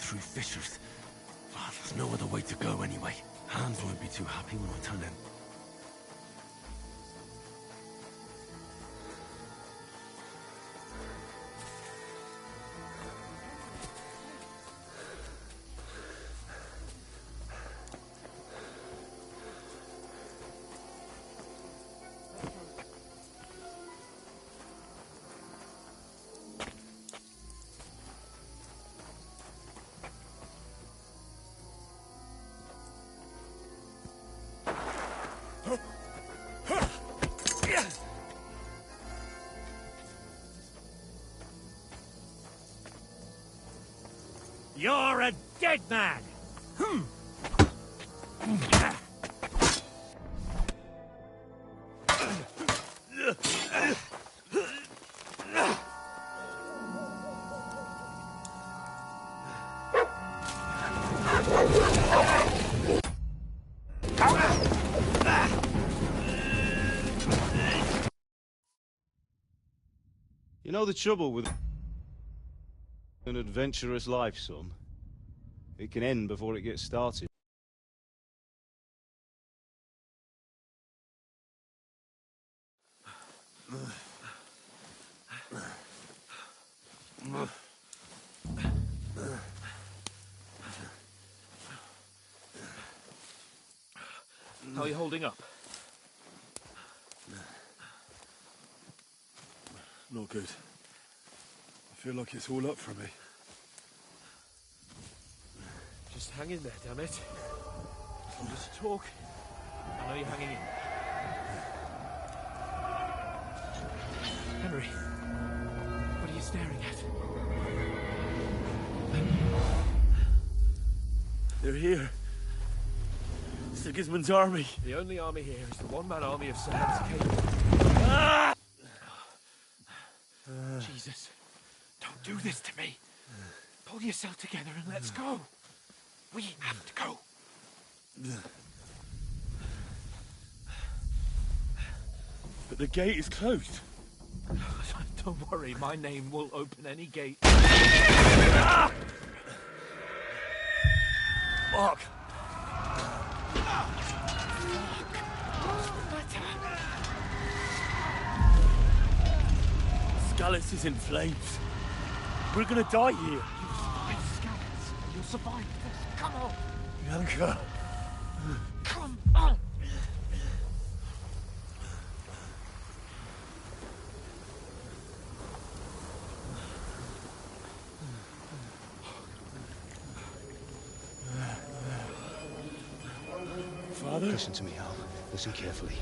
true fishers. Ah, there's no other way to go anyway. Hans won't be too happy when I tell him. You're a dead man! You know the trouble with an adventurous life, son? It can end before it gets started. How are you holding up? Not good. I feel like it's all up for me. Just hang in there, damn it. I'll just talk. I know you're hanging in. Henry, what are you staring at? They're here. Sigismund's army. The only army here is the one-man army of Sir Hans Cable. Jesus, don't do this to me. Pull yourself together and let's go. We have to go. But the gate is closed. Don't worry, my name will open any gate. Mark! Skalitz is in flames. We're gonna die here. You'll survive, Skalitz. You'll survive this. Come on. Bianca. Come on. Father? Listen to me, Hal. Listen carefully.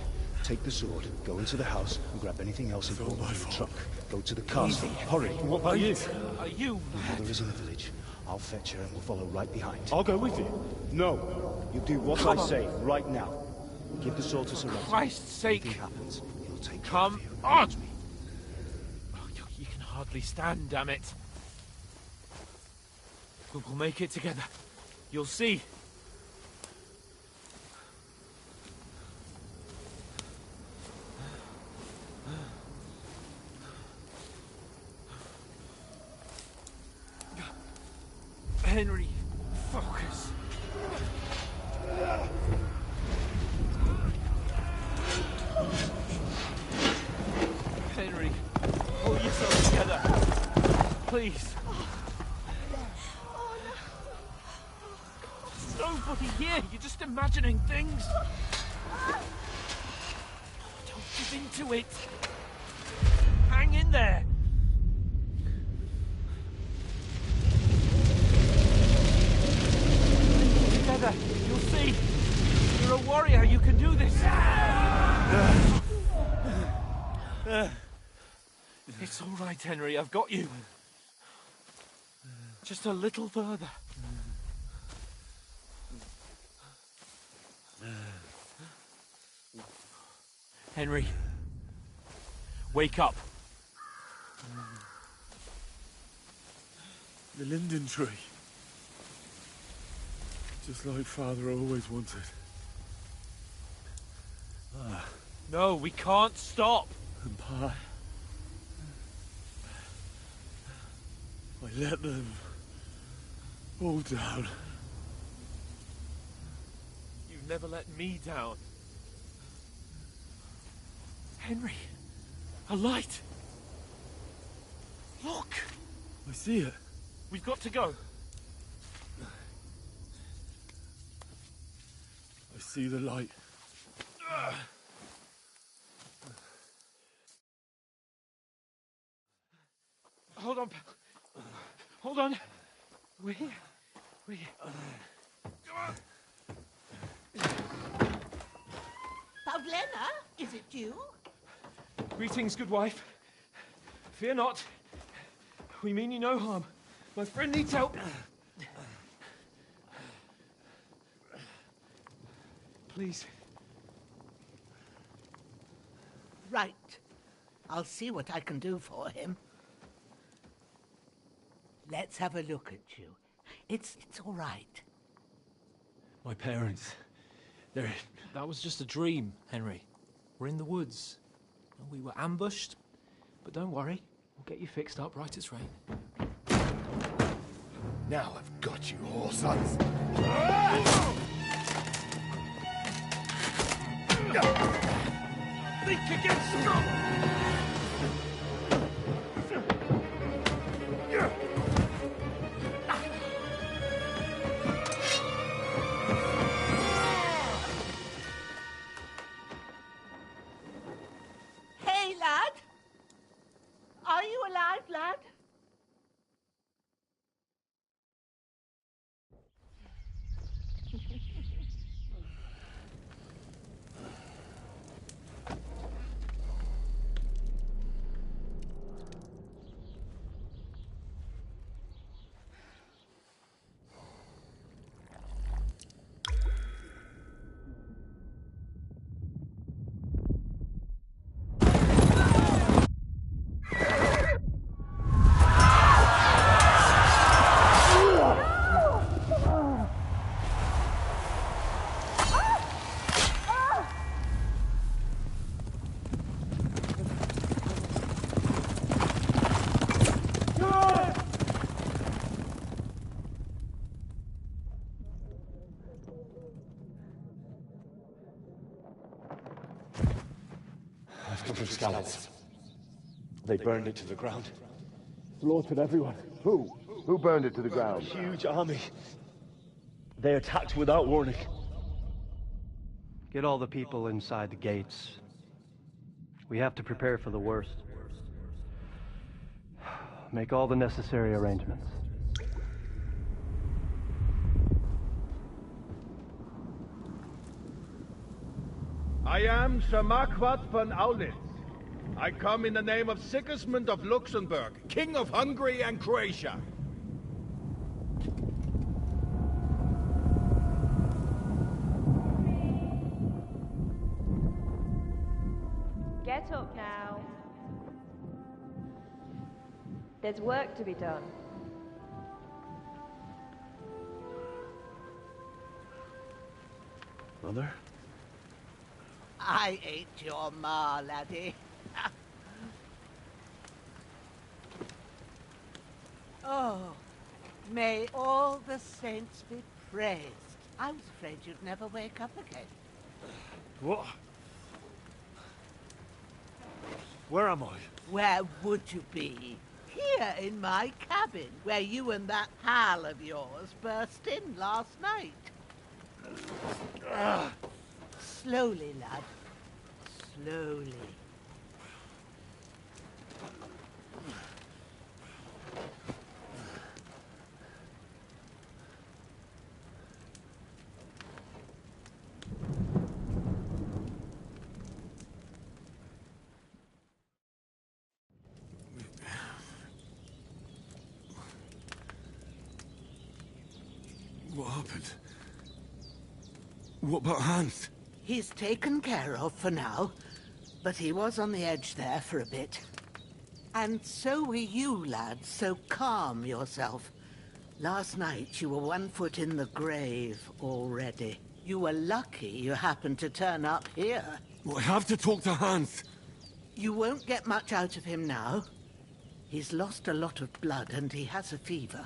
Take the sword, go into the house, and grab anything else important my in the fault. truck. Go to the castle. Hurry. What about you? Are you Your mother is in the village. I'll fetch her and we'll follow right behind. I'll go with you. No. You do what Come I on. say right now. Give the sword to Sir For Ralph. Christ's sake. Anything happens, he'll take care Come of you. on. Oh, you can hardly stand, damn it. We'll make it together. You'll see. Henry, focus. Henry, pull yourself together. Please. There's nobody here. You're just imagining things. Don't give in to it. Hang in there. Together, you'll see. You're a warrior. You can do this. It's all right, Henry. I've got you. Just a little further. Henry, wake up. The linden tree. Just like Father always wanted. No, we can't stop. And Pa... I let them... Fall down. You've never let me down. Henry, a light. Look. I see it. We've got to go. I see the light. Hold on, pal. Hold on. We're here. We're here. Pavlena, is it you? Greetings, good wife. Fear not. We mean you no harm. My friend needs help. Please. Right. I'll see what I can do for him. Let's have a look at you. It's all right. My parents. That was just a dream, Henry. We're in the woods. We were ambushed. But don't worry. We'll get you fixed up right as rain. Now I've got you, whoresons. Think against strong! Hey, lad! Are you alive, lad? I've come from Skalitz. They burned it to the ground. Slaughtered everyone. Who? Who burned it to the ground? Huge army. They attacked without warning. Get all the people inside the gates. We have to prepare for the worst. Make all the necessary arrangements. I am Sir Marquardt von Aulitz. I come in the name of Sigismund of Luxembourg, King of Hungary and Croatia. Get up now. There's work to be done. Mother? I ain't your ma, laddie. Oh, may all the saints be praised. I was afraid you'd never wake up again. What? Where am I? Where would you be? Here in my cabin, where you and that pal of yours burst in last night. Slowly, lad. Slowly. What happened? What about Hans? He's taken care of for now, but he was on the edge there for a bit. And so were you, lad, so calm yourself. Last night you were 1 foot in the grave already. You were lucky you happened to turn up here. Well, I have to talk to Hans. You won't get much out of him now. He's lost a lot of blood and he has a fever.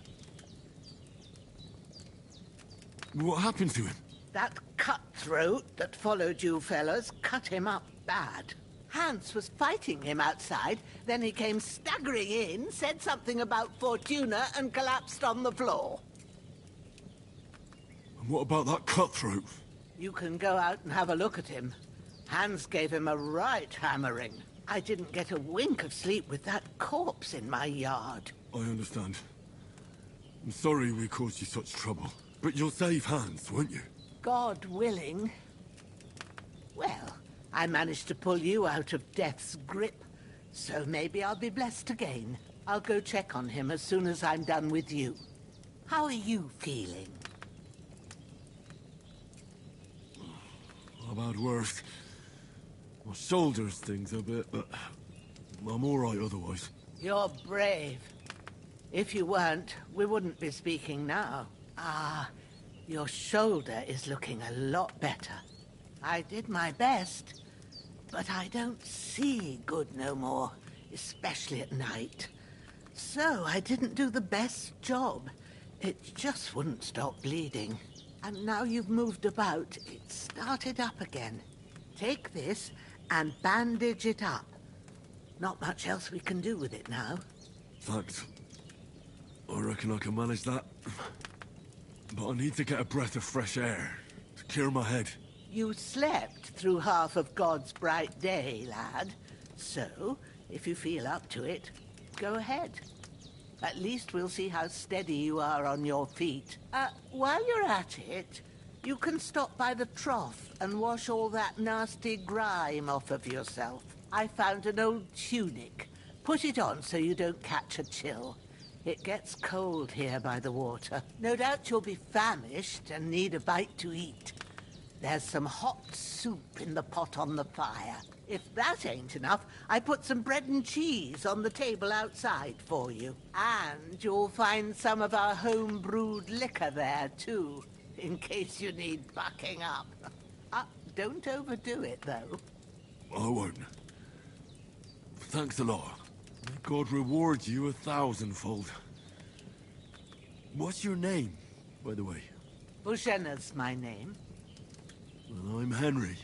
What happened to him? That cutthroat that followed you fellas cut him up bad. Hans was fighting him outside, then he came staggering in, said something about Fortuna, and collapsed on the floor. And what about that cutthroat? You can go out and have a look at him. Hans gave him a right hammering. I didn't get a wink of sleep with that corpse in my yard. I understand. I'm sorry we caused you such trouble. But you'll save Hans, won't you? God willing. Well, I managed to pull you out of death's grip, so maybe I'll be blessed again. I'll go check on him as soon as I'm done with you. How are you feeling? I've had worse. My shoulder stings a bit, but I'm all right otherwise. You're brave. If you weren't, we wouldn't be speaking now. Ah, your shoulder is looking a lot better. I did my best, but I don't see good no more, especially at night. So I didn't do the best job. It just wouldn't stop bleeding. And now you've moved about, it started up again. Take this and bandage it up. Not much else we can do with it now. Thanks. I reckon I can manage that. But I need to get a breath of fresh air to clear my head. You slept through half of God's bright day, lad. So, if you feel up to it, go ahead. At least we'll see how steady you are on your feet. While you're at it, you can stop by the trough and wash all that nasty grime off of yourself. I found an old tunic. Put it on so you don't catch a chill. It gets cold here by the water. No doubt you'll be famished and need a bite to eat. There's some hot soup in the pot on the fire. If that ain't enough, I put some bread and cheese on the table outside for you. And you'll find some of our home-brewed liquor there, too, in case you need bucking up. Don't overdo it, though. I won't. Thanks a lot. May God reward you 1,000-fold. What's your name, by the way? Bushenna's my name. Well, I'm Henry.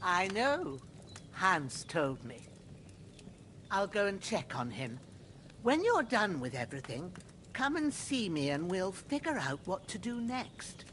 I know. Hans told me. I'll go and check on him. When you're done with everything, come and see me and we'll figure out what to do next.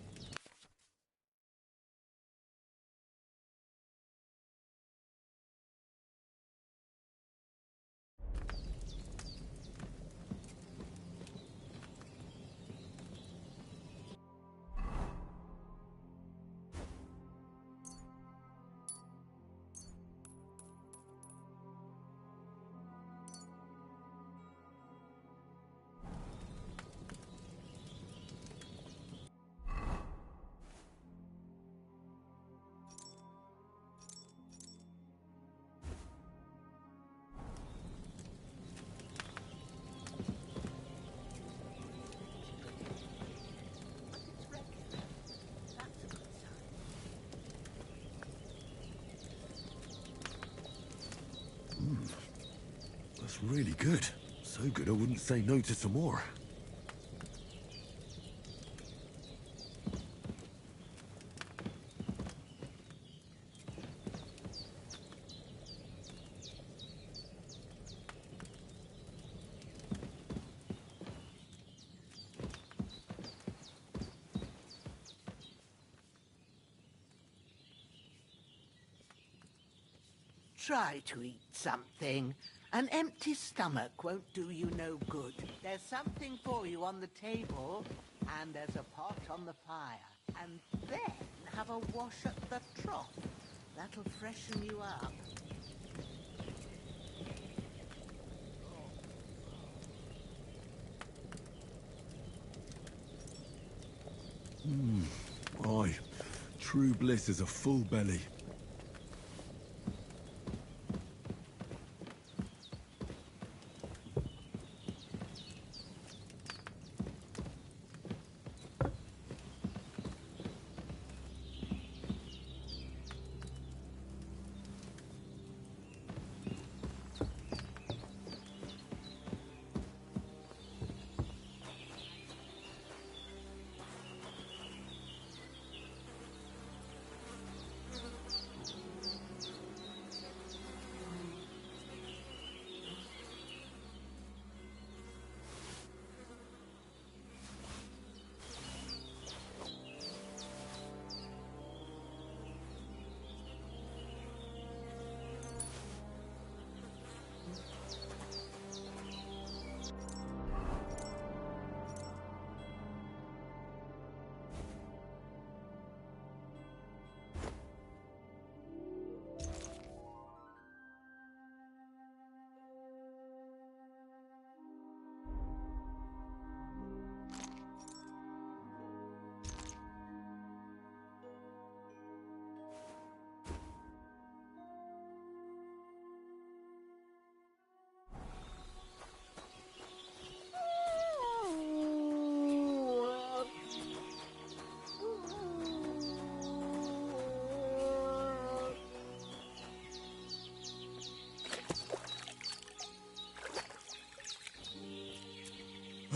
That's really good. So good I wouldn't say no to some more. Try to eat something. An empty stomach won't do you no good. There's something for you on the table, and there's a pot on the fire. And then have a wash at the trough. That'll freshen you up. Aye. True bliss is a full belly.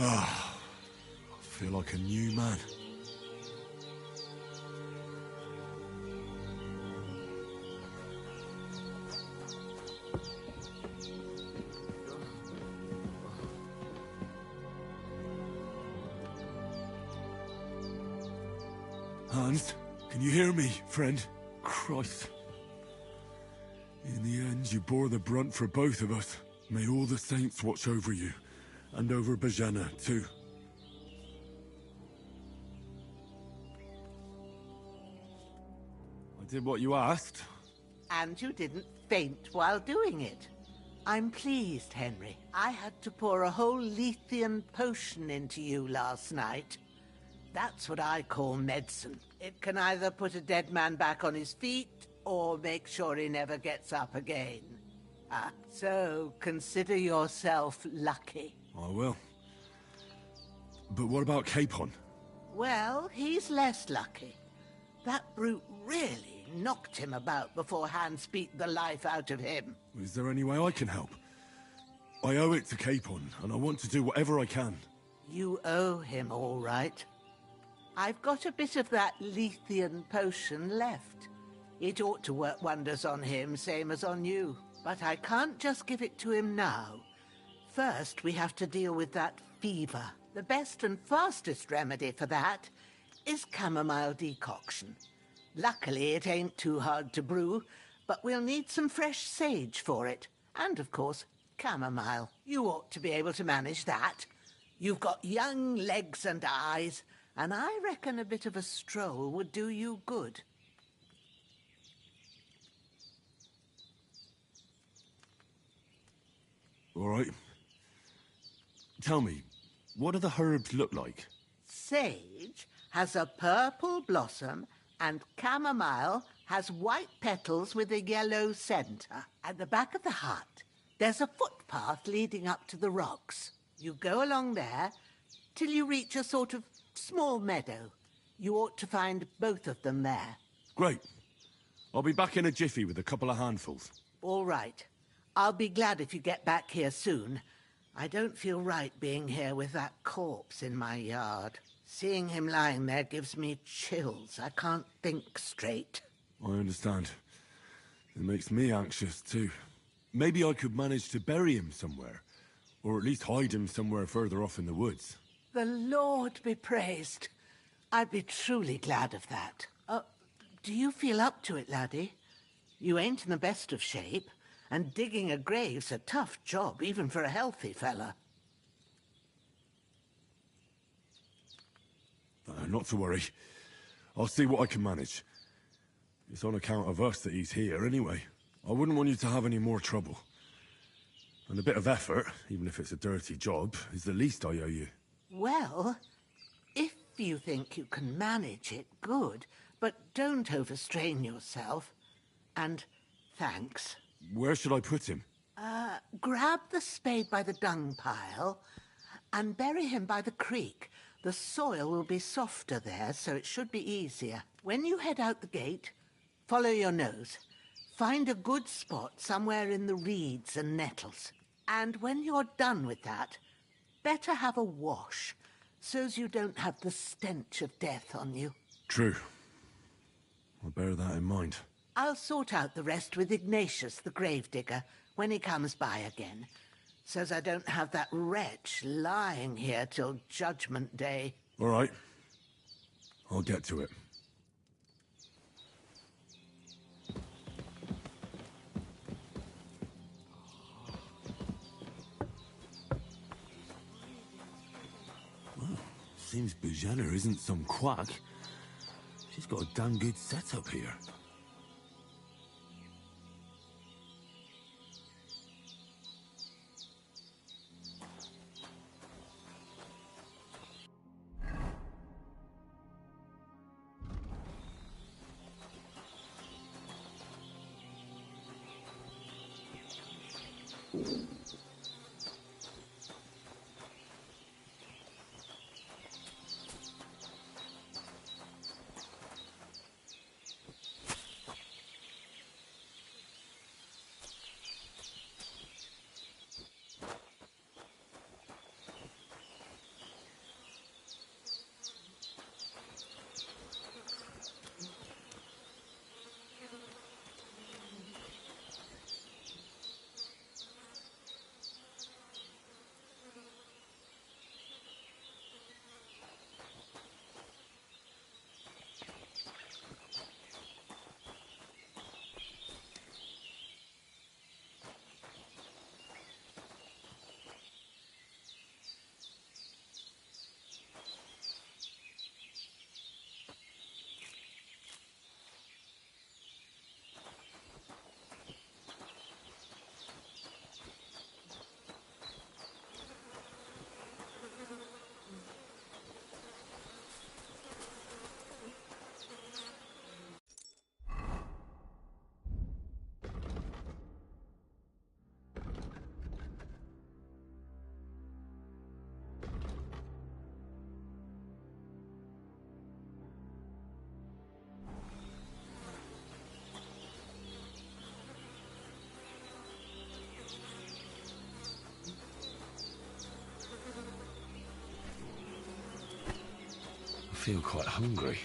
I feel like a new man. Hans, can you hear me, friend? Christ. In the end, you bore the brunt for both of us. May all the saints watch over you, and over Bajana, too. I did what you asked. And you didn't faint while doing it. I'm pleased, Henry. I had to pour a whole Lethean potion into you last night. That's what I call medicine. It can either put a dead man back on his feet, or make sure he never gets up again. So consider yourself lucky. I will. But what about Capon? Well, he's less lucky. That brute really knocked him about before Hans beat the life out of him. Is there any way I can help? I owe it to Capon, and I want to do whatever I can. You owe him, all right. I've got a bit of that Lethean potion left. It ought to work wonders on him, same as on you. But I can't just give it to him now. First, we have to deal with that fever. The best and fastest remedy for that is chamomile decoction. Luckily, it ain't too hard to brew, but we'll need some fresh sage for it. And, of course, chamomile. You ought to be able to manage that. You've got young legs and eyes, and I reckon a bit of a stroll would do you good. All right. Tell me, what do the herbs look like? Sage has a purple blossom, and chamomile has white petals with a yellow centre. At the back of the hut, there's a footpath leading up to the rocks. You go along there till you reach a sort of small meadow. You ought to find both of them there. Great. I'll be back in a jiffy with a couple of handfuls. All right. I'll be glad if you get back here soon. I don't feel right being here with that corpse in my yard. Seeing him lying there gives me chills. I can't think straight. I understand. It makes me anxious, too. Maybe I could manage to bury him somewhere. Or at least hide him somewhere further off in the woods. The Lord be praised. I'd be truly glad of that. Do you feel up to it, laddie? You ain't in the best of shape, and digging a grave's a tough job, even for a healthy fella. Not to worry. I'll see what I can manage. It's on account of us that he's here, anyway. I wouldn't want you to have any more trouble. And a bit of effort, even if it's a dirty job, is the least I owe you. Well, if you think you can manage it, good. But don't overstrain yourself. And thanks. Where should I put him? Grab the spade by the dung pile and bury him by the creek. The soil will be softer there, so it should be easier. When you head out the gate, follow your nose. Find a good spot somewhere in the reeds and nettles. And when you're done with that, better have a wash, so's you don't have the stench of death on you. True. I'll bear that in mind. I'll sort out the rest with Ignatius, the gravedigger, when he comes by again, so's I don't have that wretch lying here till Judgment Day. All right. I'll get to it. Well, seems Bajana isn't some quack. She's got a damn good setup here. feel quite hungry.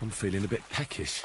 I'm feeling a bit peckish.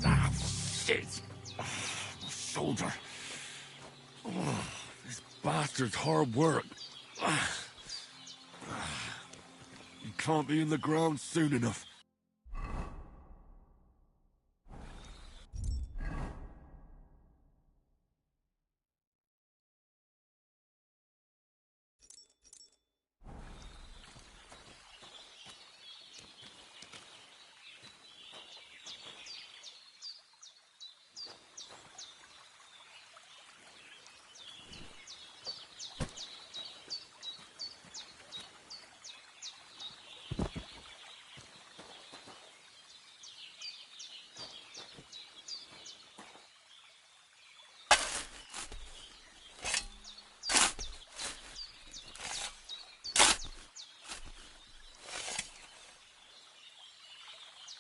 Ah, shit! My shoulder. Oh, this bastard's hard work. You can't be in the ground soon enough.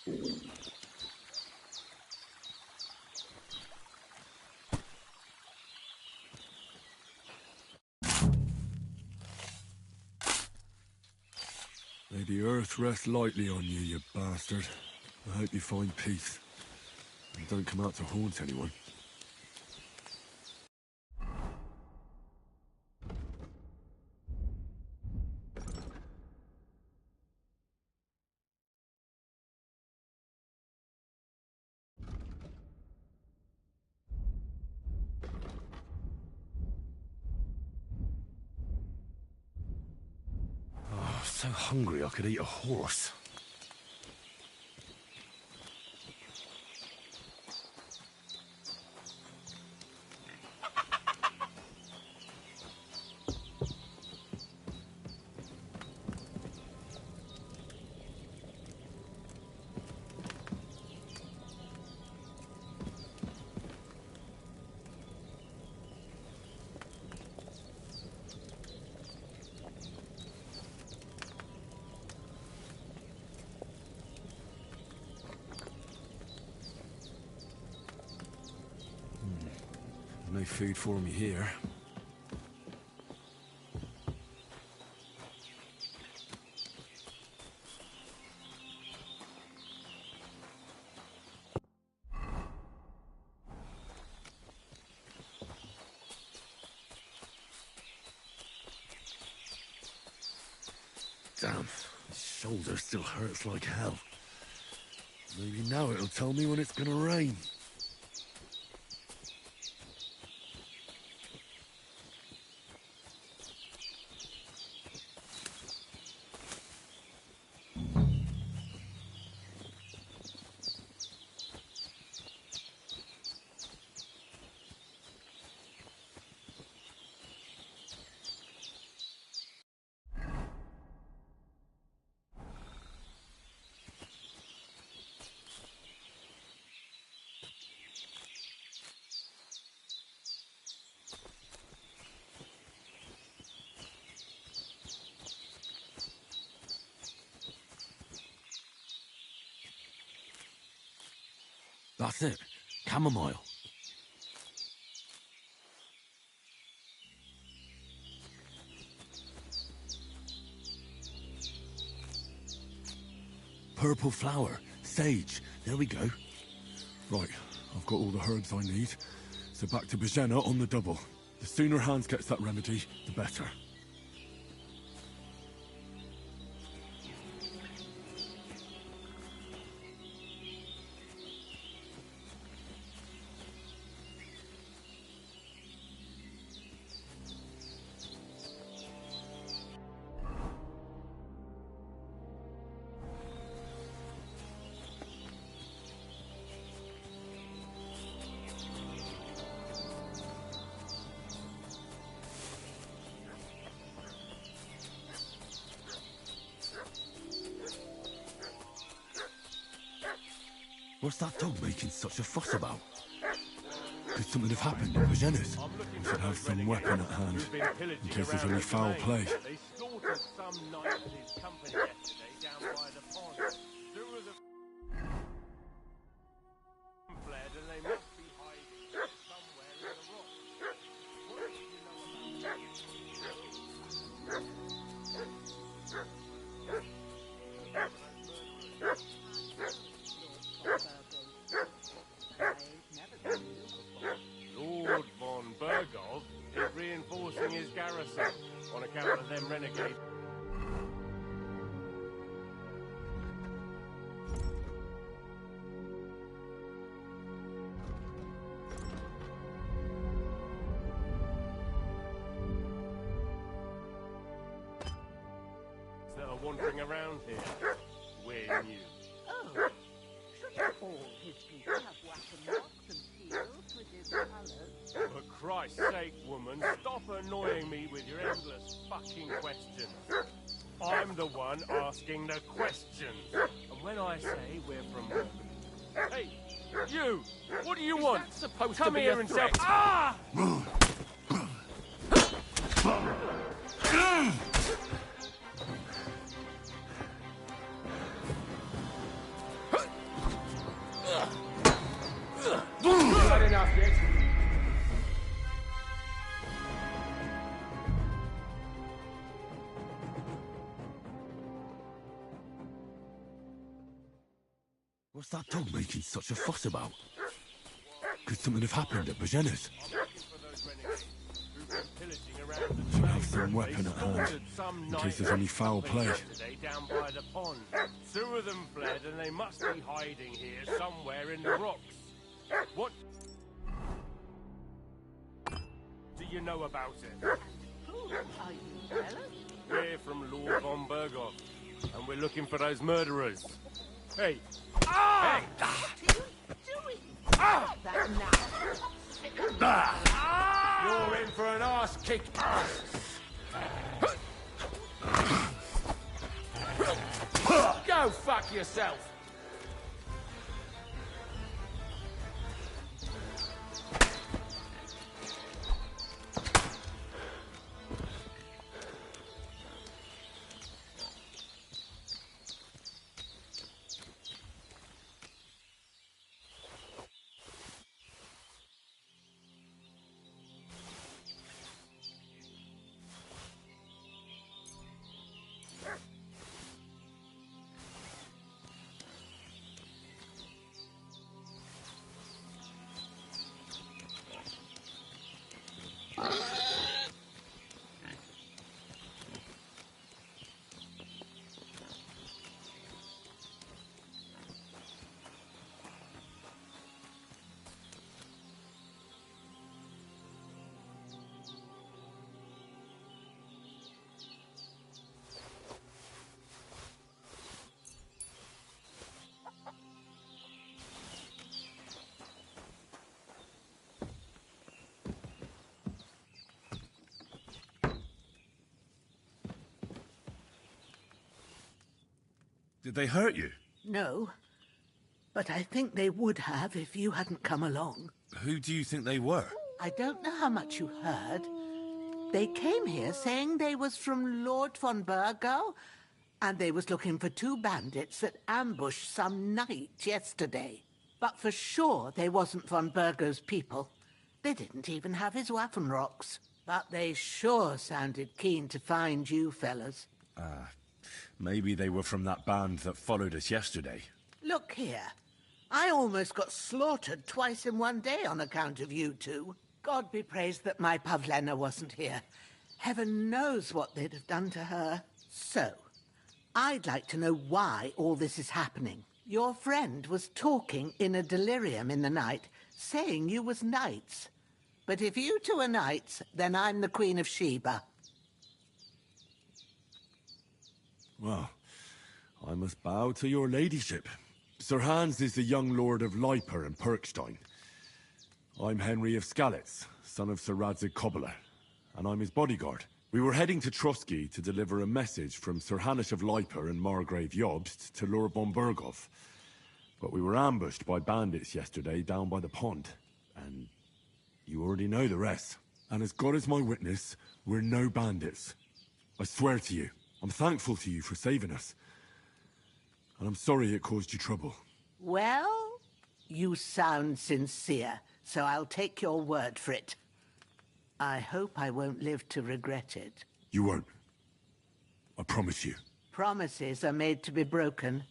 May the earth rest lightly on you, you bastard. I hope you find peace. And don't come out to haunt anyone. Oh, so hungry I could eat a horse. No food for me here. Damn, my shoulder still hurts like hell. Maybe now it'll tell me when it's gonna rain. That's it. Chamomile. Purple flower. Sage. There we go. Right. I've got all the herbs I need. So back to Bajena on the double. The sooner Hans gets that remedy, the better. What's that dog making such a fuss about? Could something have happened in Bajena's? We should have some weapon at hand, in case there's any foul play. They slaughtered some knight and his company yesterday down by the pond. There was a fled and they must be hiding somewhere in the rocks. What do you know about Lord von Bergholt is reinforcing his garrison on account of them renegades. That are wandering around here. We're new. Oh, shouldn't all his people have weapon marks and seals with his colours? For Christ's sake, woman, stop annoying me with your endless fucking questions. I'm the one asking the questions. And when I say we're from... Hey, you! What do you want? That's supposed Come to be here a and threat. say... Ah! enough yet. What's that dog making such a fuss about? Could something have happened at Bajena's? Should have some weapon at hand, in case there's any foul play. Down by the pond. 2 of them fled, and they must be hiding here somewhere in the rocks. What do you know about it? Who are you, fellas? We're from Lord von Berghoff, and we're looking for those murderers. Hey! Ah! Hey! What are you doing? Stop that now. You're in for an arse kick. Go fuck yourself. Did they hurt you? No, but I think they would have if you hadn't come along. Who do you think they were? I don't know how much you heard. They came here saying they was from Lord von Burgo, and they was looking for 2 bandits that ambushed some knight yesterday. But for sure they wasn't von Burgo's people. They didn't even have his Waffenrocks. But they sure sounded keen to find you fellas. Maybe they were from that band that followed us yesterday. Look here. I almost got slaughtered twice in one day on account of you 2. God be praised that my Pavlena wasn't here. Heaven knows what they'd have done to her. So, I'd like to know why all this is happening. Your friend was talking in a delirium in the night, saying you was knights. But if you 2 are knights, then I'm the Queen of Sheba. Well, I must bow to your ladyship. Sir Hans is the young lord of Leiper and Perkstein. I'm Henry of Skalitz, son of Sir Radzig Kobyla, and I'm his bodyguard. We were heading to Trotsky to deliver a message from Sir Hanush of Leiper and Margrave Jobst to Lord von Berghoff. But we were ambushed by bandits yesterday down by the pond, and you already know the rest. And as God is my witness, we're no bandits. I swear to you. I'm thankful to you for saving us. And I'm sorry it caused you trouble. Well, you sound sincere, so I'll take your word for it. I hope I won't live to regret it. You won't. I promise you. Promises are made to be broken.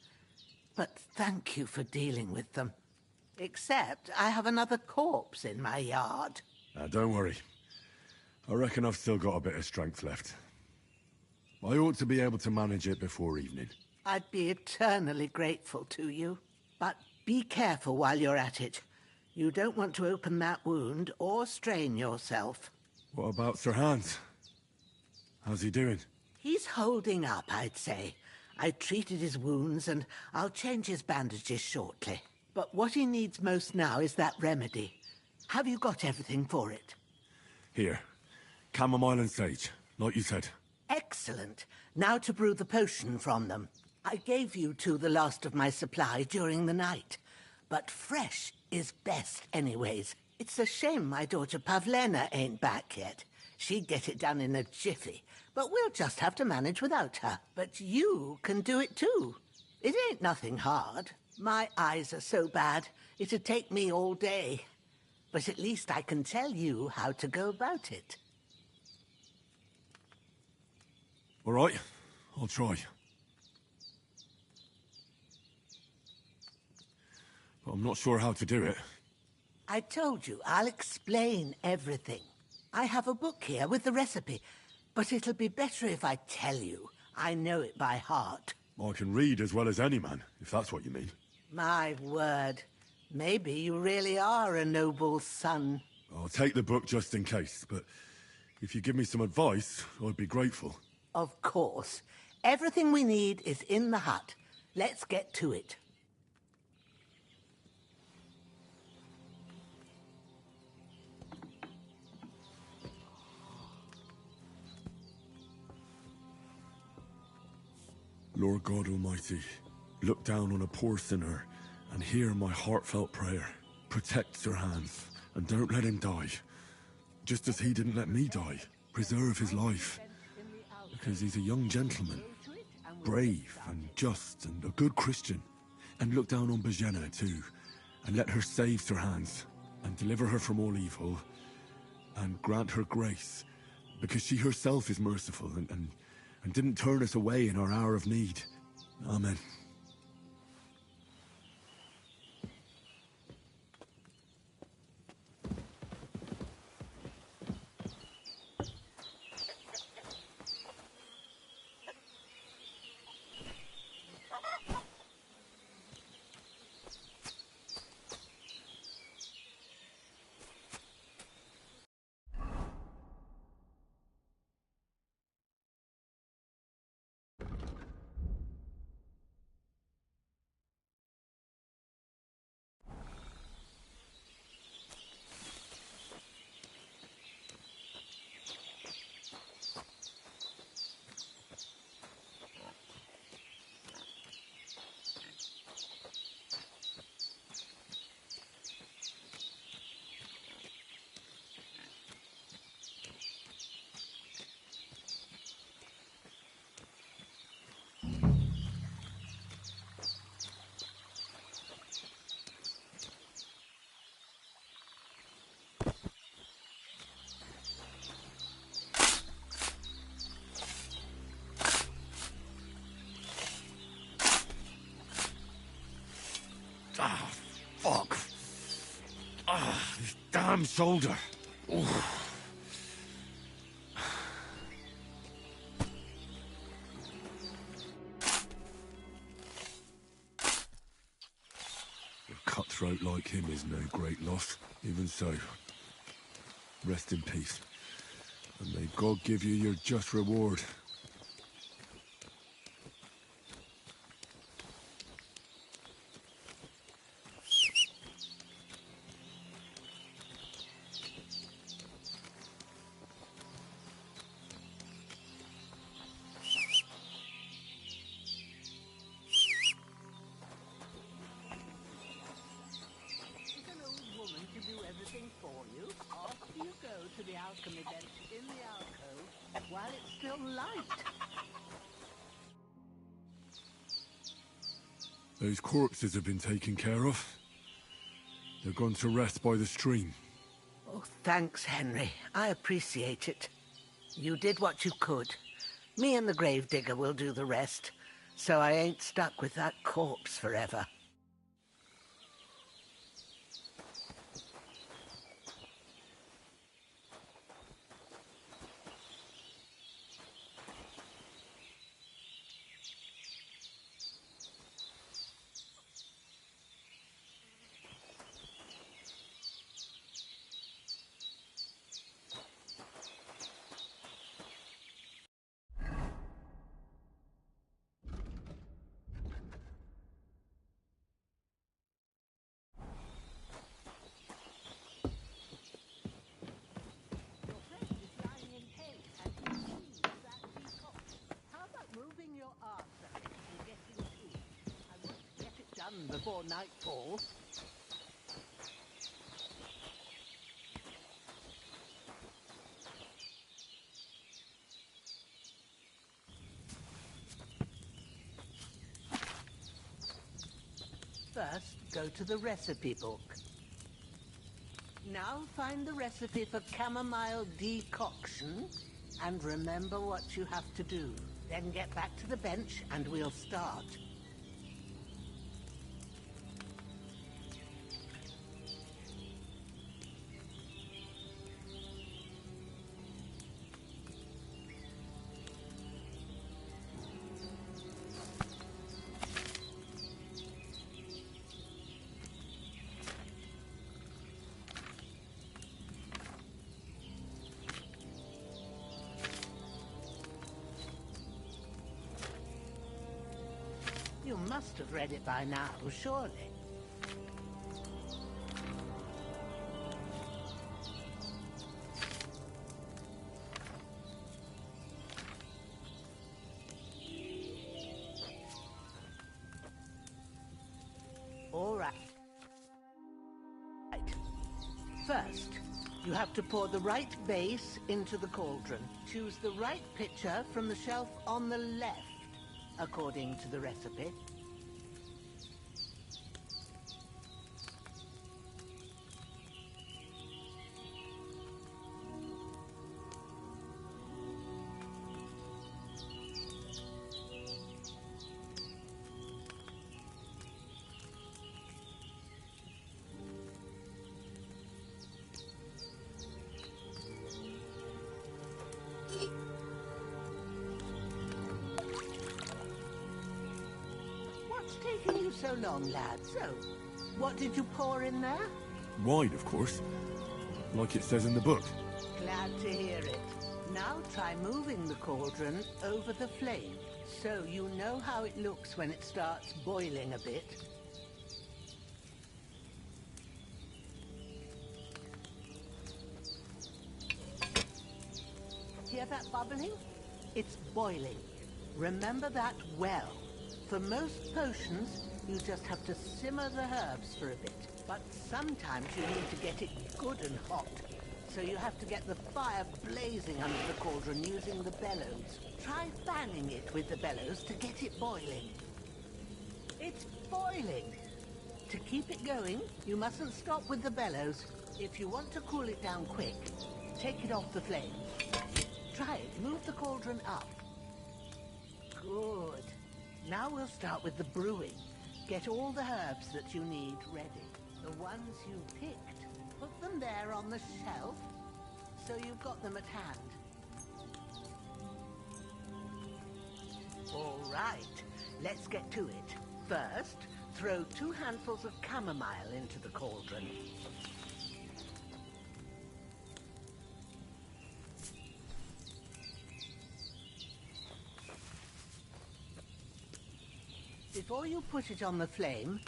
But thank you for dealing with them. Except I have another corpse in my yard. Don't worry. I reckon I've still got a bit of strength left. I ought to be able to manage it before evening. I'd be eternally grateful to you. But be careful while you're at it. You don't want to open that wound or strain yourself. What about Sir Hans? How's he doing? He's holding up, I'd say. I treated his wounds and I'll change his bandages shortly. But what he needs most now is that remedy. Have you got everything for it? Here. Chamomile and sage, like you said. Excellent. Now to brew the potion from them. I gave you 2 the last of my supply during the night. But fresh is best anyways. It's a shame my daughter Pavlena ain't back yet. She'd get it done in a jiffy. But we'll just have to manage without her. But you can do it too. It ain't nothing hard. My eyes are so bad, it'd take me all day. but at least I can tell you how to go about it. All right, I'll try. But I'm not sure how to do it. I told you, I'll explain everything. I have a book here with the recipe, but it'll be better if I tell you. I know it by heart. I can read as well as any man, if that's what you mean. My word. Maybe you really are a noble son. I'll take the book just in case, but if you give me some advice, I'd be grateful. Of course. Everything we need is in the hut. Let's get to it. Lord God Almighty, look down on a poor sinner and hear my heartfelt prayer. Protect Sir Hans, and don't let him die. Just as he didn't let me die. Preserve his life. Because he's a young gentleman. Brave and just and a good Christian. And look down on Bajena too. And let her save Sir Hans. And deliver her from all evil. And grant her grace. Because she herself is merciful and didn't turn us away in our hour of need. Amen. Ah, fuck. Ah, this damn shoulder. Oof. A cutthroat like him is no great loss. Even so, rest in peace. And may God give you your just reward. Those corpses have been taken care of. They're gone to rest by the stream. Oh, thanks, Henry. I appreciate it. You did what you could. Me and the gravedigger will do the rest, so I ain't stuck with that corpse forever. Before nightfall. First, go to the recipe book. Now find the recipe for chamomile decoction and remember what you have to do. Then get back to the bench and we'll start. You must have read it by now, surely. All right. First, you have to pour the right base into the cauldron. Choose the right pitcher from the shelf on the left, according to the recipe. What's taking you so long, lad? So, what did you pour in there? Wide, of course. Like it says in the book. Glad to hear it. Now try moving the cauldron over the flame, so you know how it looks when it starts boiling a bit. Hear that bubbling? It's boiling. Remember that well. For most potions, you just have to simmer the herbs for a bit. But sometimes you need to get it good and hot. So you have to get the fire blazing under the cauldron using the bellows. Try fanning it with the bellows to get it boiling. It's boiling! To keep it going, you mustn't stop with the bellows. If you want to cool it down quick, take it off the flame. Try it. Move the cauldron up. Good. Now we'll start with the brewing. Get all the herbs that you need ready. The ones you picked, put them there on the shelf, so you've got them at hand. All right, let's get to it. First, throw 2 handfuls of chamomile into the cauldron. Before you put it on the flame,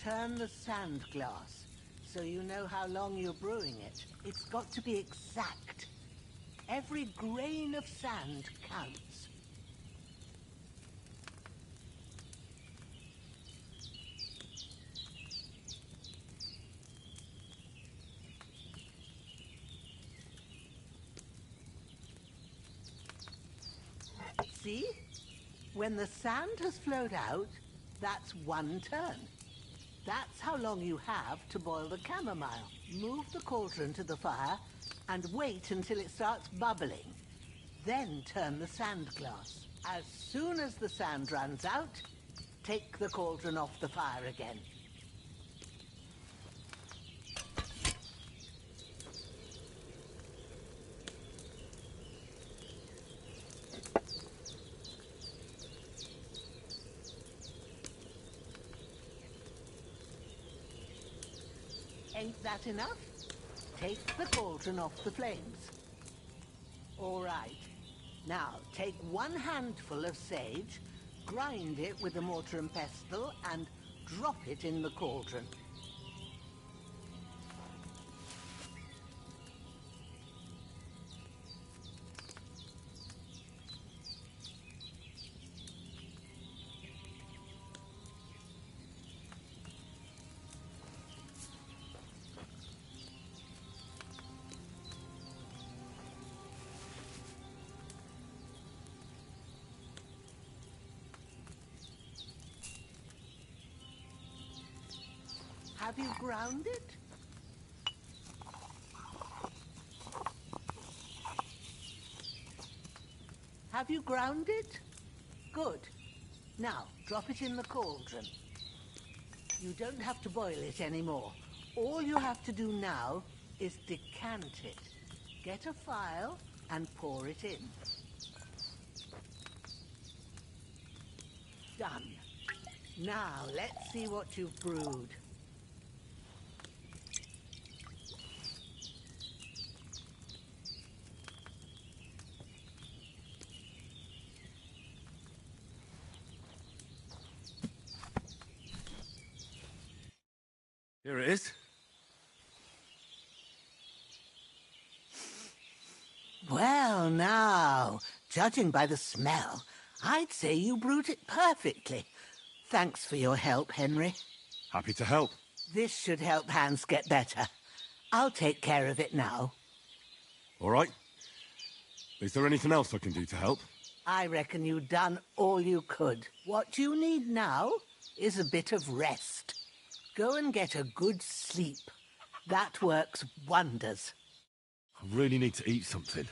turn the sand glass so you know how long you're brewing it. It's got to be exact. Every grain of sand counts. See? When the sand has flowed out, that's 1 turn. That's how long you have to boil the chamomile. Move the cauldron to the fire and wait until it starts bubbling. Then turn the sand glass. As soon as the sand runs out, take the cauldron off the fire again. Ain't that enough? Take the cauldron off the flames. All right. Now, take 1 handful of sage, grind it with a mortar and pestle, and drop it in the cauldron. Have you ground it? Have you ground it? Good. Now, drop it in the cauldron. You don't have to boil it anymore. All you have to do now is decant it. Get a phial and pour it in. Done. Now, let's see what you've brewed. Here it is. Well, now, judging by the smell, I'd say you brewed it perfectly. Thanks for your help, Henry. Happy to help. This should help Hans get better. I'll take care of it now. All right. Is there anything else I can do to help? I reckon you've done all you could. What you need now is a bit of rest. Go and get a good sleep. That works wonders. I really need to eat something.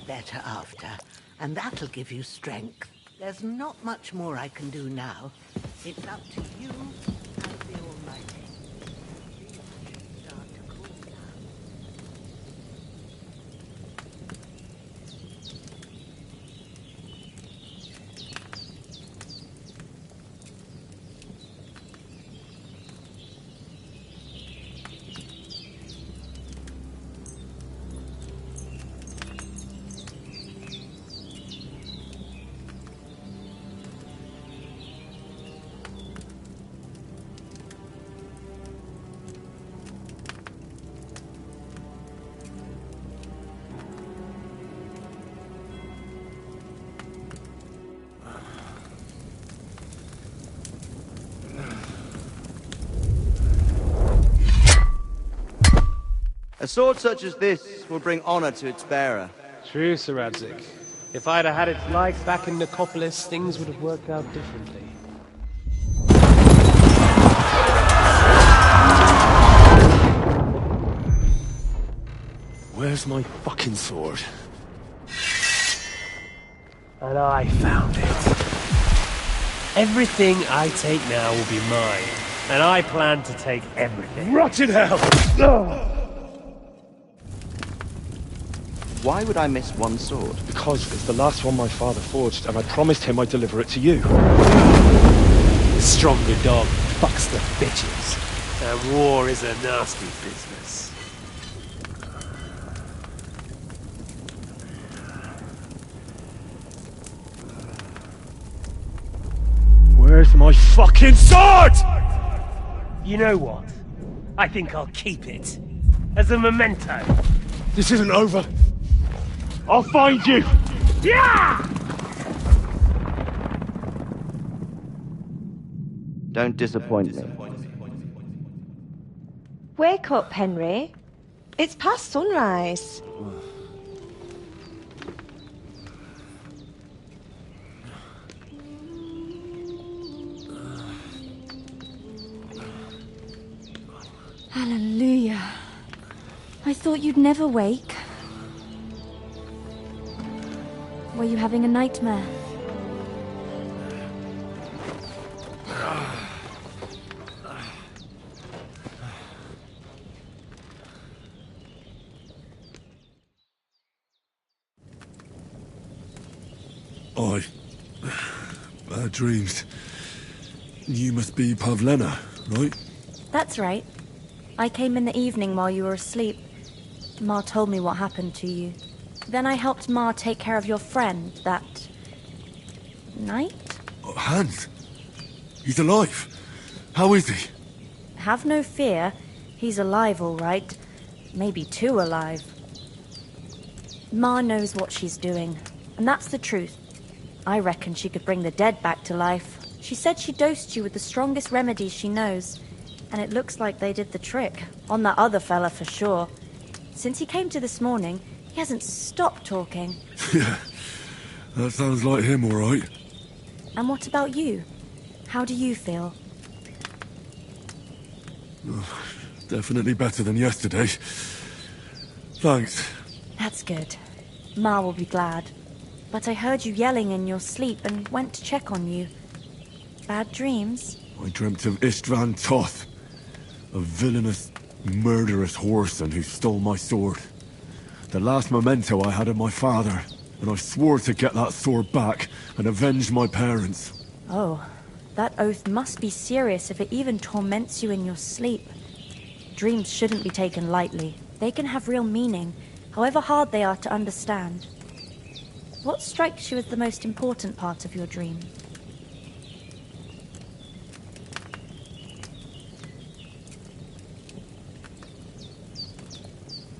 get better after, and that'll give you strength. There's not much more I can do now. It's up to you and the Almighty. Start to cool down. A sword such as this will bring honor to its bearer. True, Sir Radzig. If I'd have had its like back in Nicopolis, things would have worked out differently. Where's my fucking sword? And I found it. Everything I take now will be mine, and I plan to take everything. Rot in hell! Why would I miss one sword? Because it's the last one my father forged, and I promised him I'd deliver it to you. The stronger dog fucks the bitches, and war is a nasty business. Where's my fucking sword? You know what? I think I'll keep it. As a memento. This isn't over. I'll find you! Yeah! Don't disappoint me. Wake up, Henry. It's past sunrise. Hallelujah. I thought you'd never wake. Were you having a nightmare? Bad dreams. You must be Pavlena, right? That's right. I came in the evening while you were asleep. Ma told me what happened to you. Then I helped Ma take care of your friend that night? Oh, Hans? He's alive. How is he? Have no fear. He's alive, all right. Maybe too alive. Ma knows what she's doing, and that's the truth. I reckon she could bring the dead back to life. She said she dosed you with the strongest remedies she knows, and it looks like they did the trick. On that other fella for sure. Since he came to this morning, he hasn't stopped talking. Yeah, that sounds like him, all right. And what about you? How do you feel? Oh, definitely better than yesterday. Thanks. That's good. Ma will be glad. But I heard you yelling in your sleep and went to check on you. Bad dreams? I dreamt of Istvan Toth, a villainous, murderous whoreson who stole my sword. The last memento I had of my father, and I swore to get that sword back and avenge my parents. Oh, that oath must be serious if it even torments you in your sleep. Dreams shouldn't be taken lightly. They can have real meaning, however hard they are to understand. What strikes you as the most important part of your dream?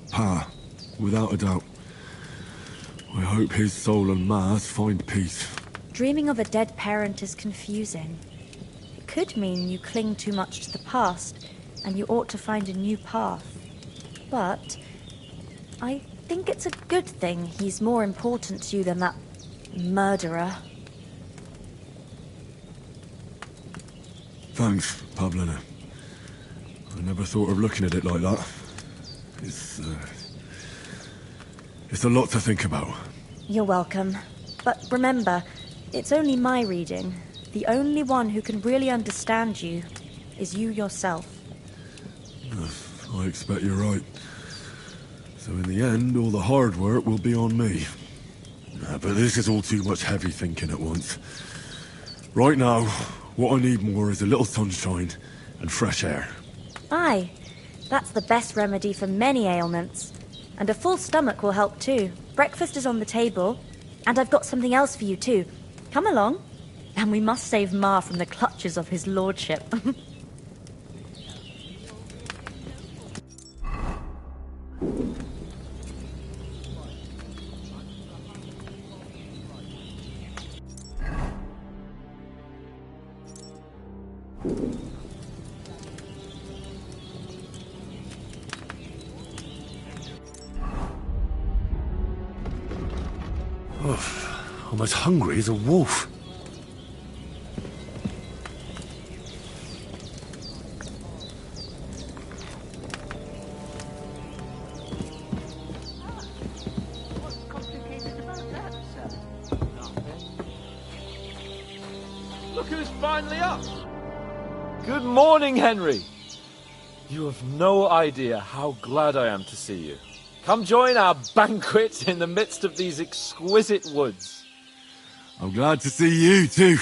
Pa, without a doubt. I hope his soul and Ma's find peace. Dreaming of a dead parent is confusing. It could mean you cling too much to the past, and you ought to find a new path. But I think it's a good thing he's more important to you than that murderer. Thanks, Pavlena. I never thought of looking at it like that. It's a lot to think about. You're welcome. But remember, it's only my reading. The only one who can really understand you is you yourself. I expect you're right. So in the end, all the hard work will be on me. But this is all too much heavy thinking at once. Right now, what I need more is a little sunshine and fresh air. Aye, that's the best remedy for many ailments. And a full stomach will help too. Breakfast is on the table. And I've got something else for you too. Come along. And we must save Mar from the clutches of his lordship. I'm as hungry as a wolf. Look who's finally up! Good morning, Henry! You have no idea how glad I am to see you. Come join our banquet in the midst of these exquisite woods. I'm glad to see you too.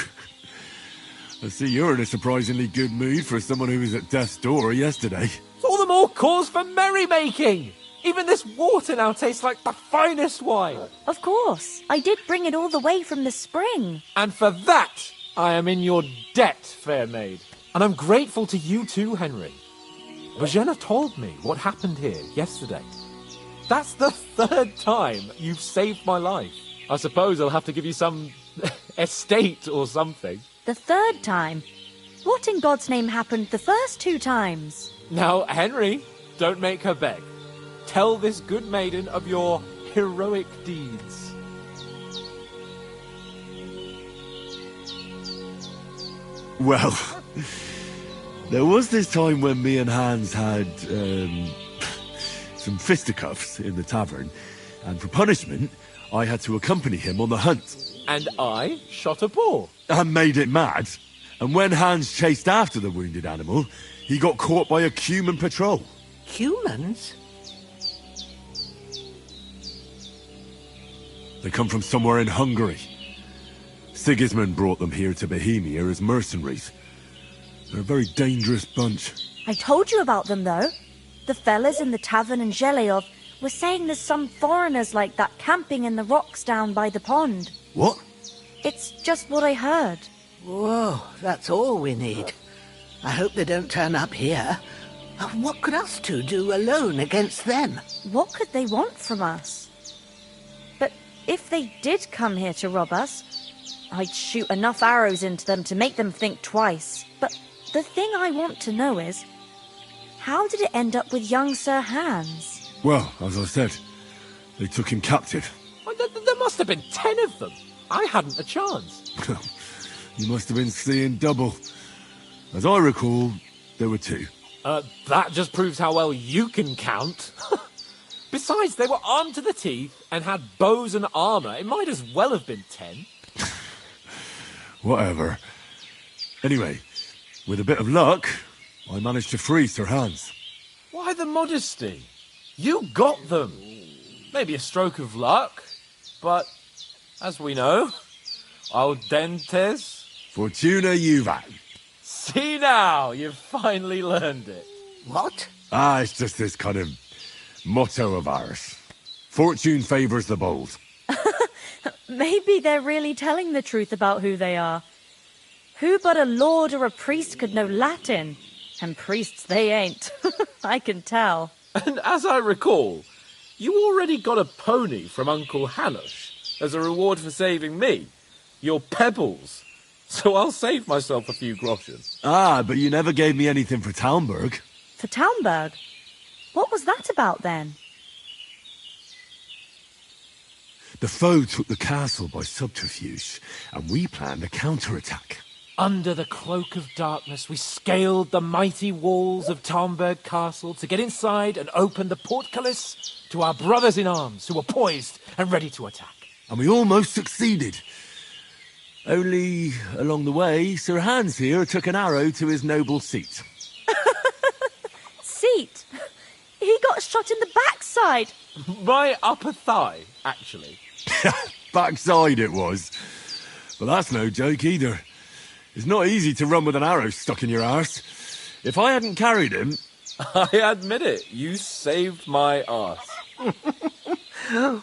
I see you're in a surprisingly good mood for someone who was at death's door yesterday. It's all the more cause for merrymaking! Even this water now tastes like the finest wine. Of course. I did bring it all the way from the spring. And for that, I am in your debt, fair maid. And I'm grateful to you too, Henry. Bojena told me what happened here yesterday. That's the third time you've saved my life. I suppose I'll have to give you some estate or something. The third time? What in God's name happened the first 2 times? Now, Henry, don't make her beg. Tell this good maiden of your heroic deeds. Well, there was this time when me and Hans had some fisticuffs in the tavern, and for punishment, I had to accompany him on the hunt. And I shot a boar. And made it mad. And when Hans chased after the wounded animal, he got caught by a Cuman patrol. Humans? They come from somewhere in Hungary. Sigismund brought them here to Bohemia as mercenaries. They're a very dangerous bunch. I told you about them, though. The fellas in the tavern in Zheleov were saying there's some foreigners like that camping in the rocks down by the pond. What? It's just what I heard. Whoa, that's all we need. I hope they don't turn up here. What could us two do alone against them? What could they want from us? But if they did come here to rob us, I'd shoot enough arrows into them to make them think twice. But the thing I want to know is, how did it end up with young Sir Hans? Well, as I said, they took him captive. There must have been 10 of them. I hadn't a chance. You must have been seeing double. As I recall, there were 2. That just proves how well you can count. Besides, they were armed to the teeth and had bows and armour. It might as well have been 10. Whatever. Anyway, with a bit of luck, I managed to free Sir Hans. Why the modesty? You got them. Maybe a stroke of luck, but as we know, audentes Fortuna juvat. See now, you've finally learned it. What? It's just this kind of motto of ours. Fortune favours the bold. Maybe they're really telling the truth about who they are. Who but a lord or a priest could know Latin? And priests they ain't. I can tell. And as I recall, you already got a pony from Uncle Hanush as a reward for saving me. Your pebbles. So I'll save myself a few groschen. But you never gave me anything for Talmberg. For Talmberg? What was that about then? The foe took the castle by subterfuge, and we planned a counterattack. Under the cloak of darkness, we scaled the mighty walls of Talmberg Castle to get inside and open the portcullis to our brothers in arms who were poised and ready to attack. and we almost succeeded. Only, along the way, Sir Hans here took an arrow to his noble seat. Seat? He got shot in the backside. My upper thigh, actually. Backside it was. But that's no joke either. It's not easy to run with an arrow stuck in your arse. If I hadn't carried him... I admit it, you saved my arse.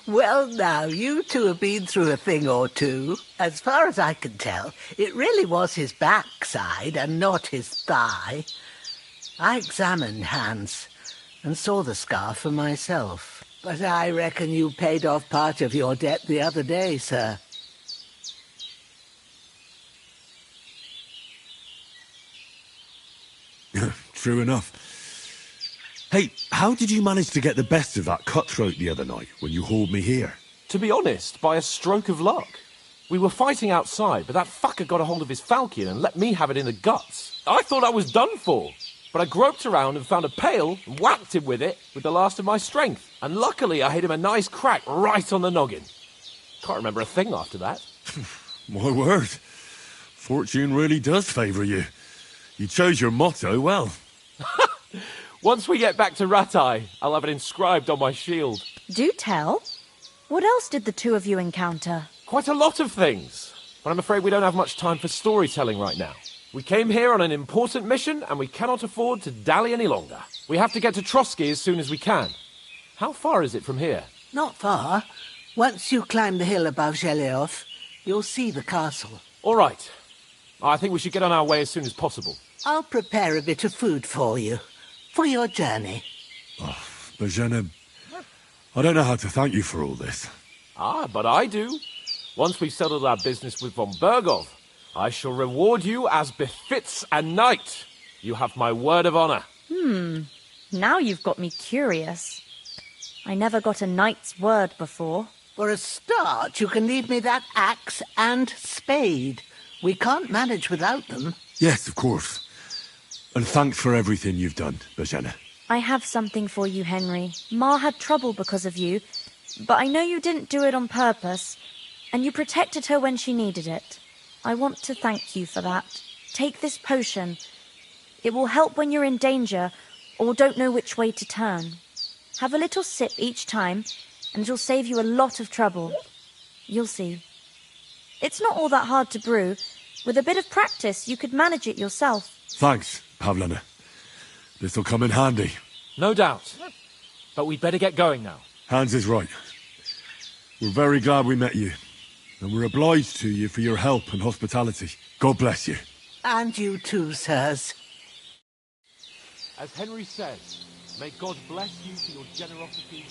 Well, now, you two have been through a thing or two. As far as I can tell, it really was his backside and not his thigh. I examined Hans and saw the scar for myself. But I reckon you paid off part of your debt the other day, sir. True enough. Hey, how did you manage to get the best of that cutthroat the other night when you hauled me here? To be honest, by a stroke of luck. We were fighting outside, but that fucker got a hold of his falchion and let me have it in the guts. I thought I was done for. But I groped around and found a pail and whacked him with it with the last of my strength. And luckily I hit him a nice crack right on the noggin. Can't remember a thing after that. My word. Fortune really does favour you. You chose your motto well. Once we get back to Rattay, I'll have it inscribed on my shield. Do tell. What else did the two of you encounter? Quite a lot of things. But I'm afraid we don't have much time for storytelling right now. We came here on an important mission, and we cannot afford to dally any longer. We have to get to Trotsky as soon as we can. How far is it from here? Not far. Once you climb the hill above Zheleov, you'll see the castle. All right. I think we should get on our way as soon as possible. I'll prepare a bit of food for you, for your journey. Oh, Bozhena, I don't know how to thank you for all this. Ah, but I do. Once we've settled our business with von Bergov, I shall reward you as befits a knight. You have my word of honor. Now you've got me curious. I never got a knight's word before. For a start, you can leave me that axe and spade. We can't manage without them. Yes, of course. And thanks for everything you've done, Bozhena. I have something for you, Henry. Ma had trouble because of you, but I know you didn't do it on purpose, and you protected her when she needed it. I want to thank you for that. Take this potion. It will help when you're in danger or don't know which way to turn. Have a little sip each time, and it'll save you a lot of trouble. You'll see. It's not all that hard to brew. With a bit of practice, you could manage it yourself. Thanks, Pavlena. This'll come in handy. No doubt. But we'd better get going now. Hans is right. We're very glad we met you. And we're obliged to you for your help and hospitality. God bless you. And you too, sirs. As Henry says, may God bless you for your generosity.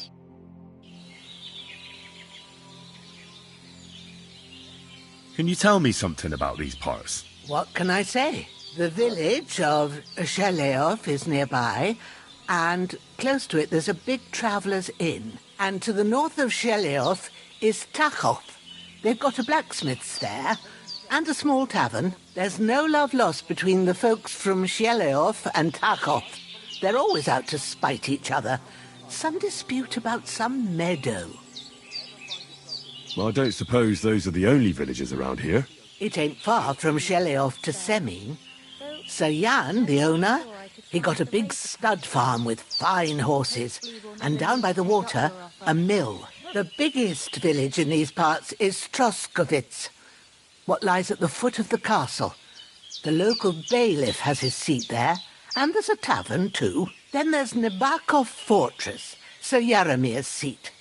Can you tell me something about these parts? What can I say? The village of Zheleov is nearby, and close to it there's a big traveller's inn. And to the north of Zheleov is Takhov. They've got a blacksmith's there, and a small tavern. There's no love lost between the folks from Zheleov and Takhov. They're always out to spite each other. Some dispute about some meadow. Well, I don't suppose those are the only villages around here. It ain't far from Zheleov to Semien. Sir Jan, the owner, he got a big stud farm with fine horses, and down by the water, a mill. The biggest village in these parts is Troskovitz, what lies at the foot of the castle. The local bailiff has his seat there, and there's a tavern too. Then there's Nabakov Fortress, Sir Yaramir's seat.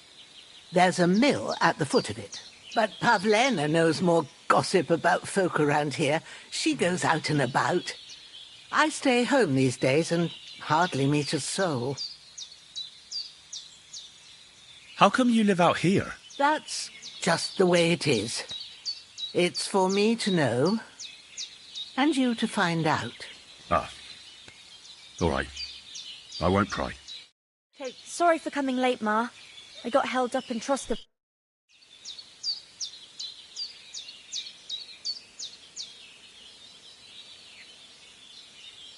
There's a mill at the foot of it. But Pavlena knows more gossip about folk around here. She goes out and about. I stay home these days and hardly meet a soul. How come you live out here? That's just the way it is. It's for me to know, and you to find out. Ah. All right. I won't pry. Sorry for coming late, Ma. I got held up in Troskov.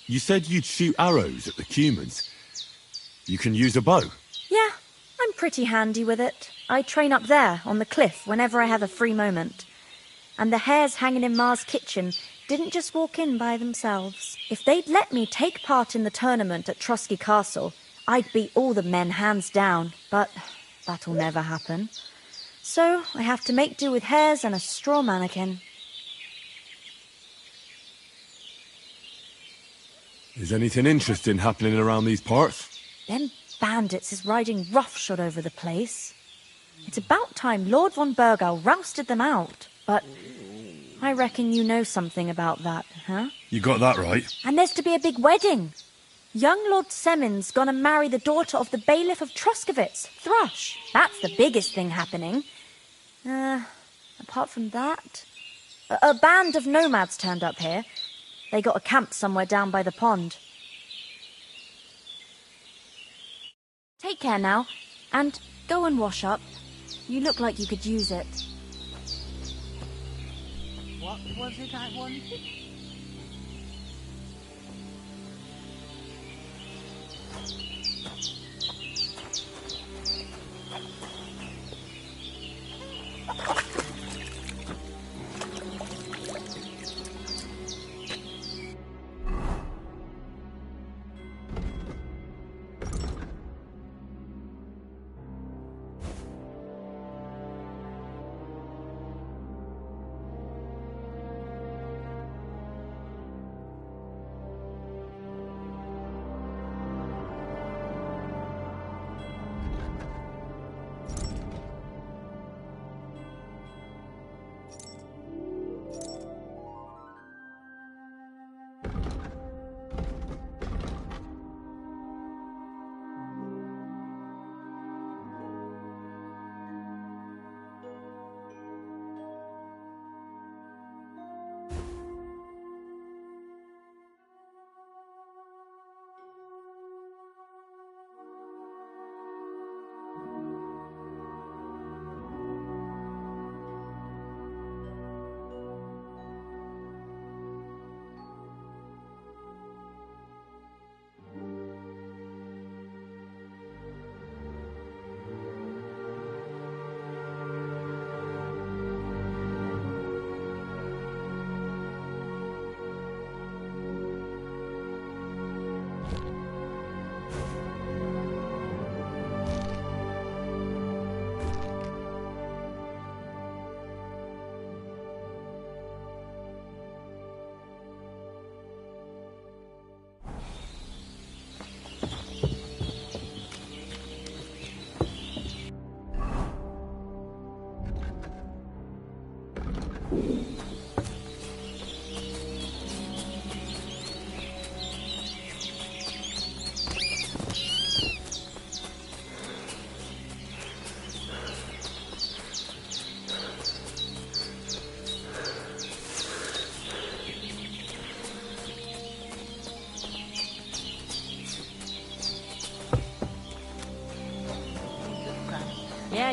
You said you'd shoot arrows at the Cumans. You can use a bow. Yeah, I'm pretty handy with it. I train up there, on the cliff, whenever I have a free moment. And the hares hanging in Ma's kitchen didn't just walk in by themselves. If they'd let me take part in the tournament at Trusky Castle, I'd beat all the men hands down, but that'll never happen. So I have to make do with hares and a straw mannequin. Is anything interesting happening around these parts? Them bandits is riding roughshod over the place. It's about time Lord von Burgau rousted them out, but I reckon you know something about that, huh? You got that right. And there's to be a big wedding. Young Lord Semon's gonna marry the daughter of the bailiff of Truskowitz, Thrush. That's the biggest thing happening. Apart from that, a band of nomads turned up here. They got a camp somewhere down by the pond. Take care now, and go and wash up. You look like you could use it. What was it I wanted?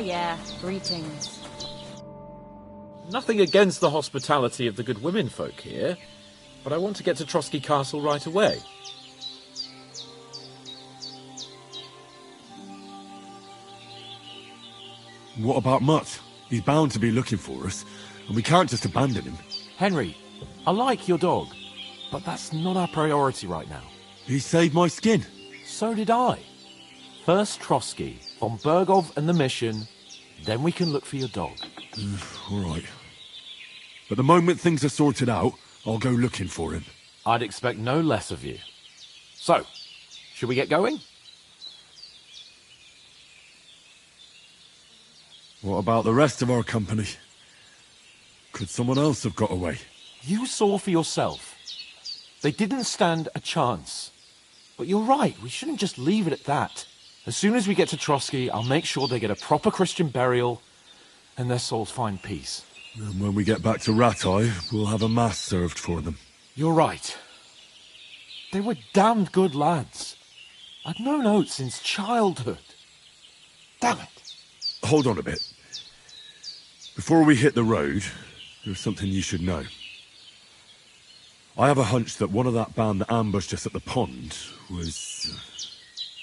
Yeah, greetings. Nothing against the hospitality of the good women folk here, but I want to get to Trusky Castle right away. What about Mutt? He's bound to be looking for us, and we can't just abandon him. Henry, I like your dog, but that's not our priority right now. He saved my skin. So did I. First Trosky, von Burgov and the mission, then we can look for your dog. All right. But the moment things are sorted out, I'll go looking for him. I'd expect no less of you. So, should we get going? What about the rest of our company? Could someone else have got away? You saw for yourself. They didn't stand a chance. But you're right, we shouldn't just leave it at that. As soon as we get to Trosky, I'll make sure they get a proper Christian burial and their souls find peace. And when we get back to Rattay, we'll have a mass served for them. You're right. They were damned good lads. I've known Oates since childhood. Damn it. Hold on a bit. Before we hit the road, there's something you should know. I have a hunch that one of that band that ambushed us at the pond was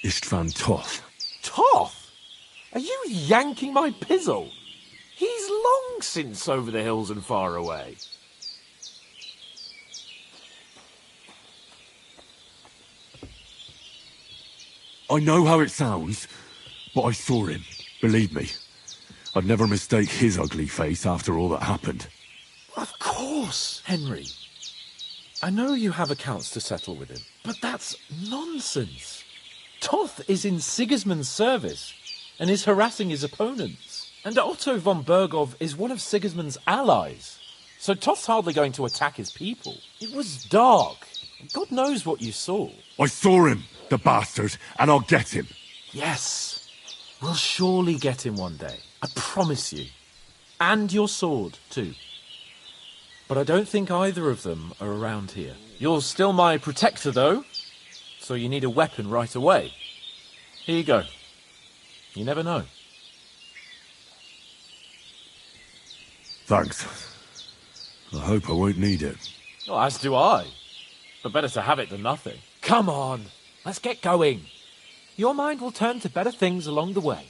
Istvan Toth. Toth? Are you yanking my pizzle? He's long since over the hills and far away. I know how it sounds, but I saw him. Believe me. I'd never mistake his ugly face after all that happened. Of course, Henry. I know you have accounts to settle with him, but that's nonsense. Toth is in Sigismund's service and is harassing his opponents. And Otto von Bergov is one of Sigismund's allies. So Toth's hardly going to attack his people. It was dark. God knows what you saw. I saw him, the bastard, and I'll get him. Yes. We'll surely get him one day. I promise you. And your sword, too. But I don't think either of them are around here. You're still my protector, though. So you need a weapon right away. Here you go. You never know. Thanks. I hope I won't need it. Well, as do I. But better to have it than nothing. Come on, let's get going. Your mind will turn to better things along the way.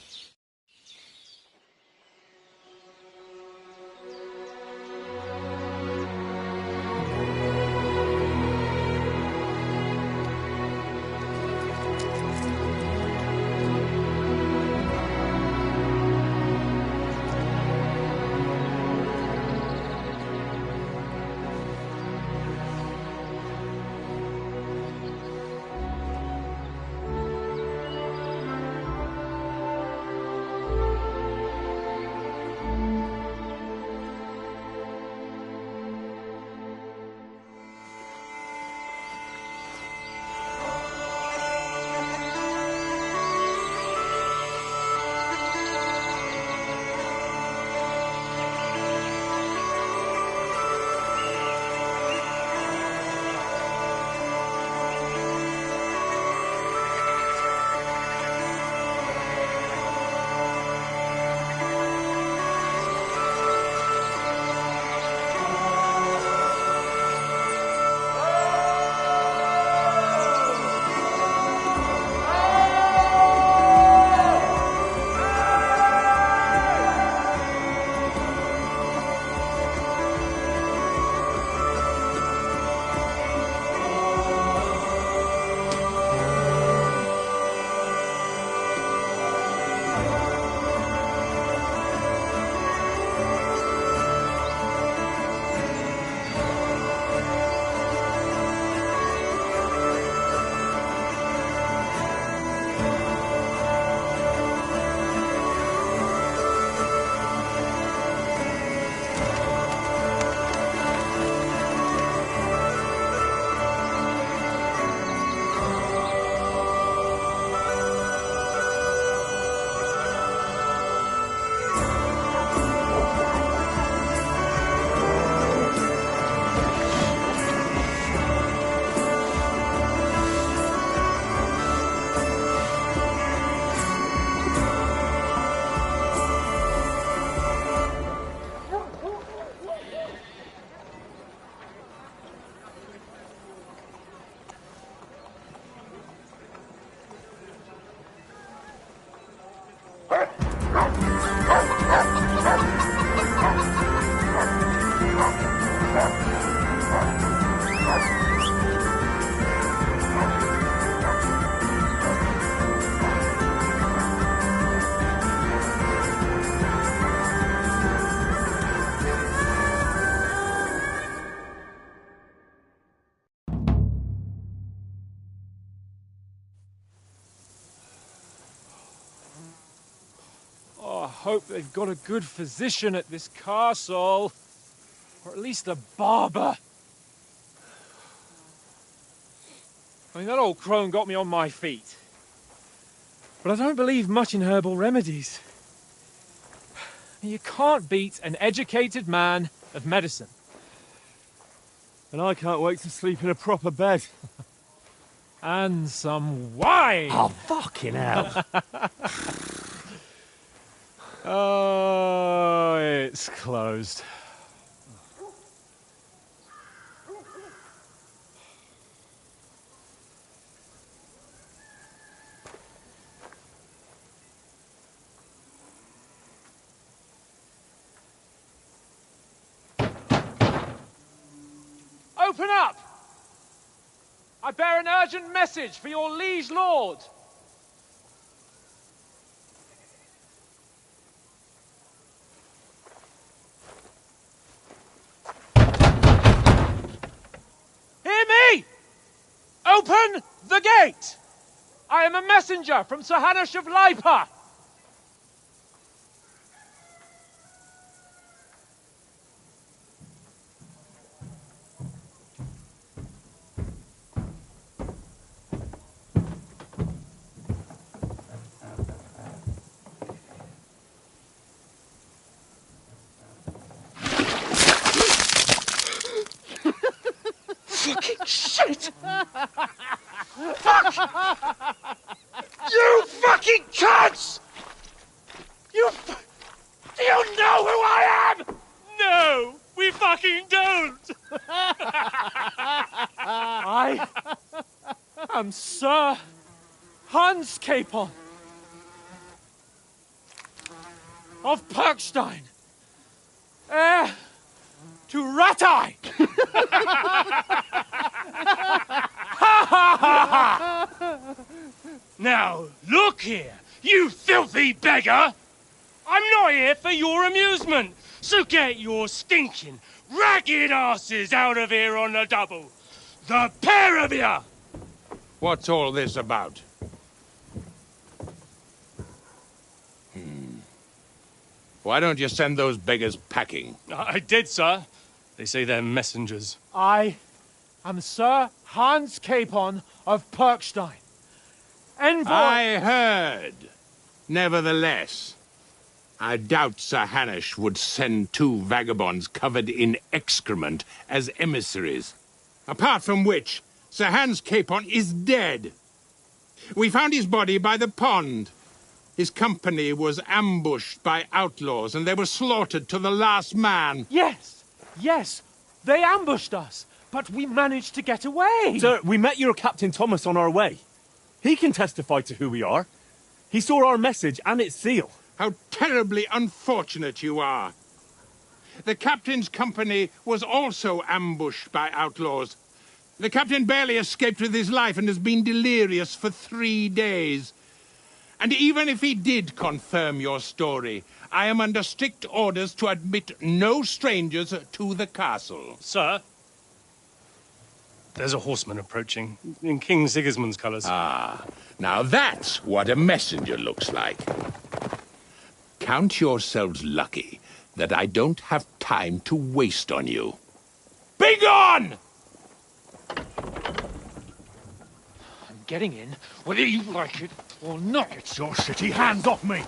I hope they've got a good physician at this castle. Or at least a barber. I mean, that old crone got me on my feet. But I don't believe much in herbal remedies. You can't beat an educated man of medicine. And I can't wait to sleep in a proper bed. And some wine! Oh, fucking hell. Oh, it's closed. Open up! I bear an urgent message for your liege lord. Hear me! Open the gate! I am a messenger from Sir Hanush of Lipa. Fucking shit! Fuck! You fucking cunts! Do you know who I am? No, we fucking don't! I am Sir Hans Capon of Perkstein, heir to Ratai. Now, look here, you filthy beggar! I'm not here for your amusement, so get your stinking, ragged asses out of here on the double. The pair of you! What's all this about? Why don't you send those beggars packing? I did, sir. They say they're messengers. I am Sir Hans Capon of Perkstein, envoy. I heard. Nevertheless, I doubt Sir Hanush would send two vagabonds covered in excrement as emissaries. Apart from which, Sir Hans Capon is dead. We found his body by the pond. His company was ambushed by outlaws, and they were slaughtered to the last man. Yes, yes, they ambushed us, but we managed to get away. Sir, we met your Captain Thomas on our way. He can testify to who we are. He saw our message and its seal. How terribly unfortunate you are. The captain's company was also ambushed by outlaws. The captain barely escaped with his life and has been delirious for 3 days. And even if he did confirm your story, I am under strict orders to admit no strangers to the castle. Sir, there's a horseman approaching, in King Sigismund's colours. Ah, now that's what a messenger looks like. Count yourselves lucky that I don't have time to waste on you. Be gone! I'm getting in, whether you like it or not. Get your shitty hands off me!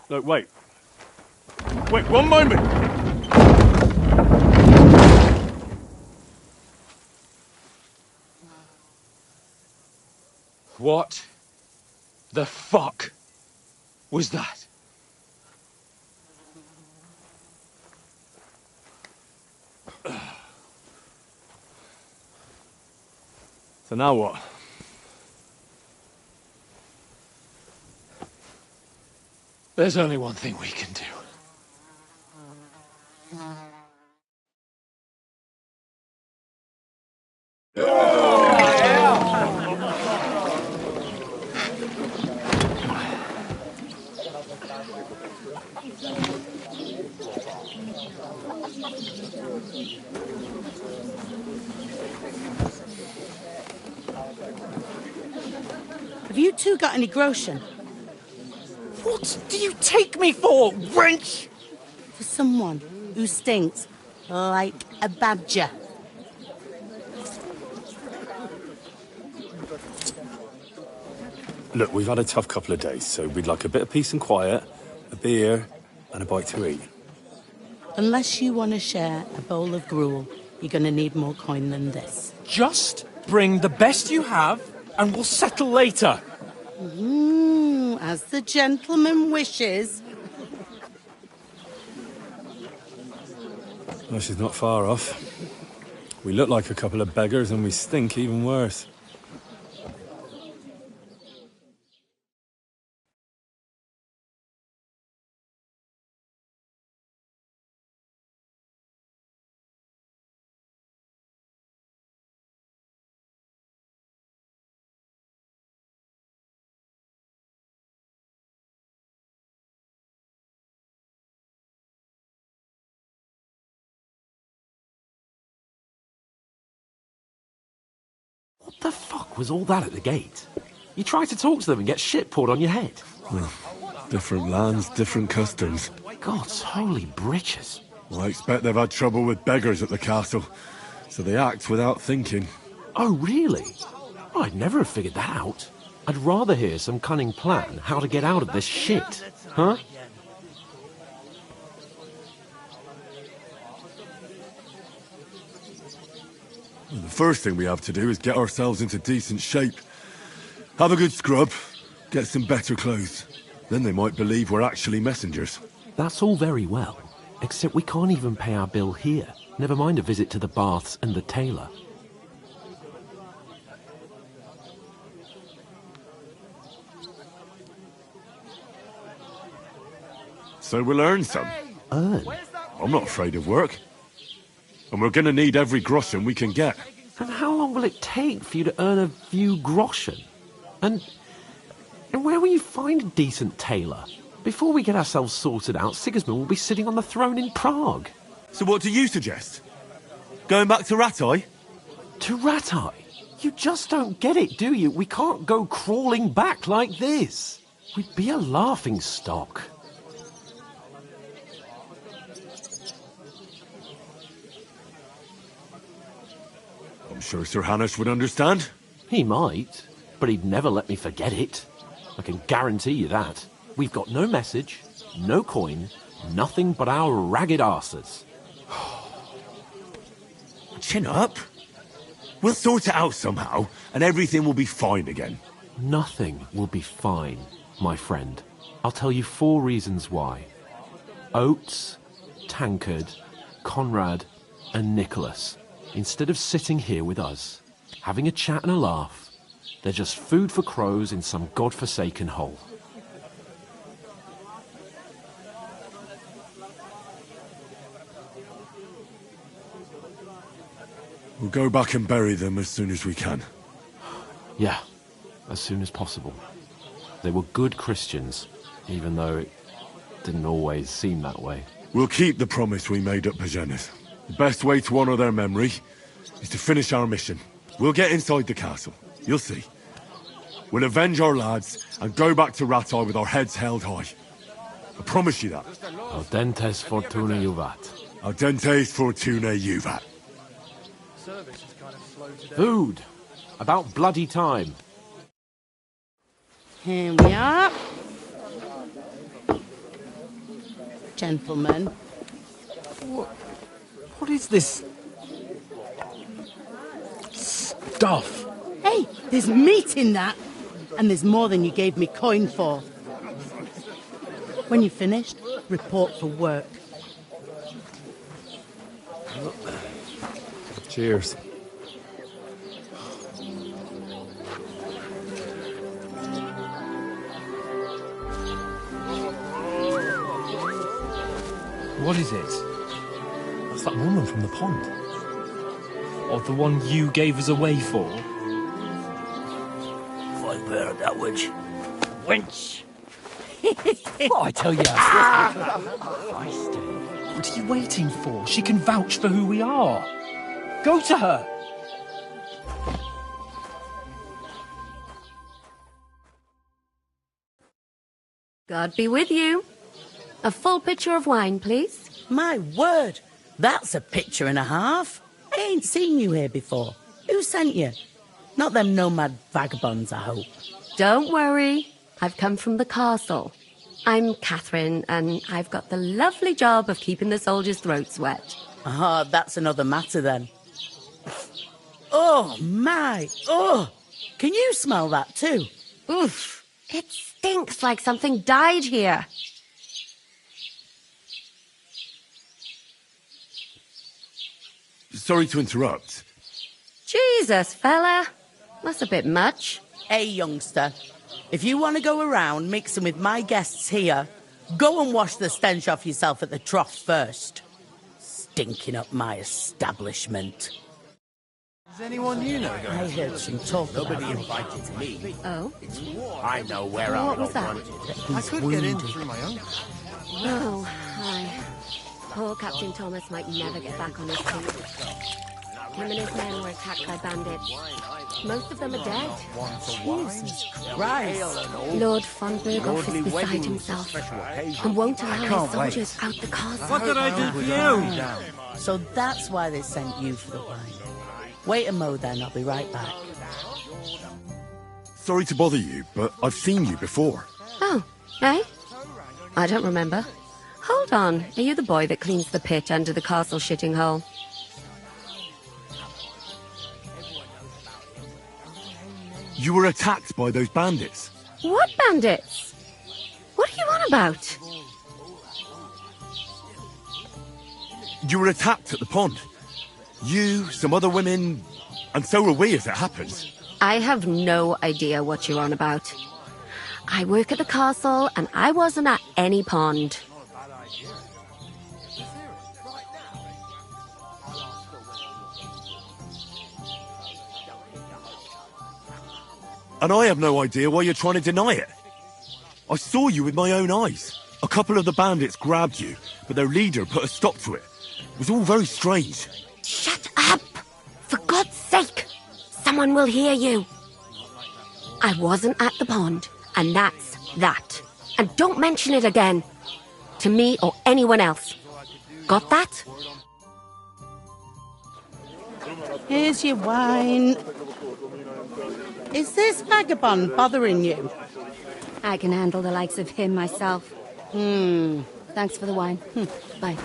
Look, wait. Wait, one moment! What the fuck was that? So now what? There's only one thing we can do. Have you two got any groschen? What do you take me for, wench? For someone who stinks like a badger. Look, we've had a tough couple of days, so we'd like a bit of peace and quiet, a beer, and a bite to eat. Unless you want to share a bowl of gruel, you're going to need more coin than this. Just bring the best you have, and we'll settle later. As the gentleman wishes. Well, she's not far off. We look like a couple of beggars, and we stink even worse. The fuck was all that at the gate? You try to talk to them and get shit poured on your head. Well, different lands, different customs. God's holy britches. Well, I expect they've had trouble with beggars at the castle, so they act without thinking. Oh, really? I'd never have figured that out. I'd rather hear some cunning plan how to get out of this shit. Huh? Well, the first thing we have to do is get ourselves into decent shape. Have a good scrub, get some better clothes. Then they might believe we're actually messengers. That's all very well, except we can't even pay our bill here. Never mind a visit to the baths and the tailor. So we'll earn some. Earn? I'm not afraid of work. And we're gonna need every groschen we can get. And how long will it take for you to earn a few groschen? And where will you find a decent tailor? Before we get ourselves sorted out, Sigismund will be sitting on the throne in Prague. So what do you suggest? Going back to Rattay? To Rattay? You just don't get it, do you? We can't go crawling back like this. We'd be a laughing stock. I'm sure Sir Hanush would understand. He might, but he'd never let me forget it. I can guarantee you that. We've got no message, no coin, nothing but our ragged arses. Chin up. We'll sort it out somehow, and everything will be fine again. Nothing will be fine, my friend. I'll tell you 4 reasons why. Oates, Tancred, Conrad, and Nicholas, instead of sitting here with us, having a chat and a laugh, they're just food for crows in some godforsaken hole. We'll go back and bury them as soon as we can. Yeah, as soon as possible. They were good Christians, even though it didn't always seem that way. We'll keep the promise we made at Pagenes. The best way to honor their memory is to finish our mission. We'll get inside the castle. You'll see. We'll avenge our lads and go back to Rattay with our heads held high. I promise you that. Audentes fortuna juvat. Audentes fortuna juvat. Food. About bloody time. Here we are. Gentlemen. What is this stuff? Hey, there's meat in that. And there's more than you gave me coin for. When you're finished, report for work. Cheers. What is it? That's that woman from the pond. Or the one you gave us away for? I've heard that witch. Wench! What I tell you? What are you waiting for? She can vouch for who we are. Go to her. God be with you. A full pitcher of wine, please. My word, that's a picture and a half. I ain't seen you here before. Who sent you? Not them nomad vagabonds, I hope. Don't worry. I've come from the castle. I'm Catherine, and I've got the lovely job of keeping the soldiers' throats wet. Ah, that's another matter then. Oh, my. Oh, can you smell that too? Oof. It stinks like something died here. Sorry to interrupt. Jesus, fella. That's a bit much. Hey, youngster. If you want to go around mixing with my guests here, go and wash the stench off yourself at the trough first. Stinking up my establishment. Is anyone you know? I heard some talk Nobody about invited me. Oh? I know where What I'm was that? I could get in through my uncle. Oh, hi. Poor Captain Thomas might never get back on his feet. Him and his men were attacked by bandits. Most of them are dead. Jesus Christ. Lord von Berghoff is beside himself and won't allow his soldiers out the castle. What did I do for you? So that's why they sent you for the wine. Wait a mo then, I'll be right back. Sorry to bother you, but I've seen you before. Oh, eh? I don't remember. Hold on, are you the boy that cleans the pit under the castle shitting hole? You were attacked by those bandits. What bandits? What are you on about? You were attacked at the pond. You, some other women, and so were we, as it happens. I have no idea what you're on about. I work at the castle, and I wasn't at any pond. And I have no idea why you're trying to deny it. I saw you with my own eyes. A couple of the bandits grabbed you, but their leader put a stop to it. It was all very strange. Shut up! For God's sake! Someone will hear you. I wasn't at the pond, and that's that. And don't mention it again. To me or anyone else. Got that? Here's your wine. Is this vagabond bothering you? I can handle the likes of him myself. Thanks for the wine. Bye.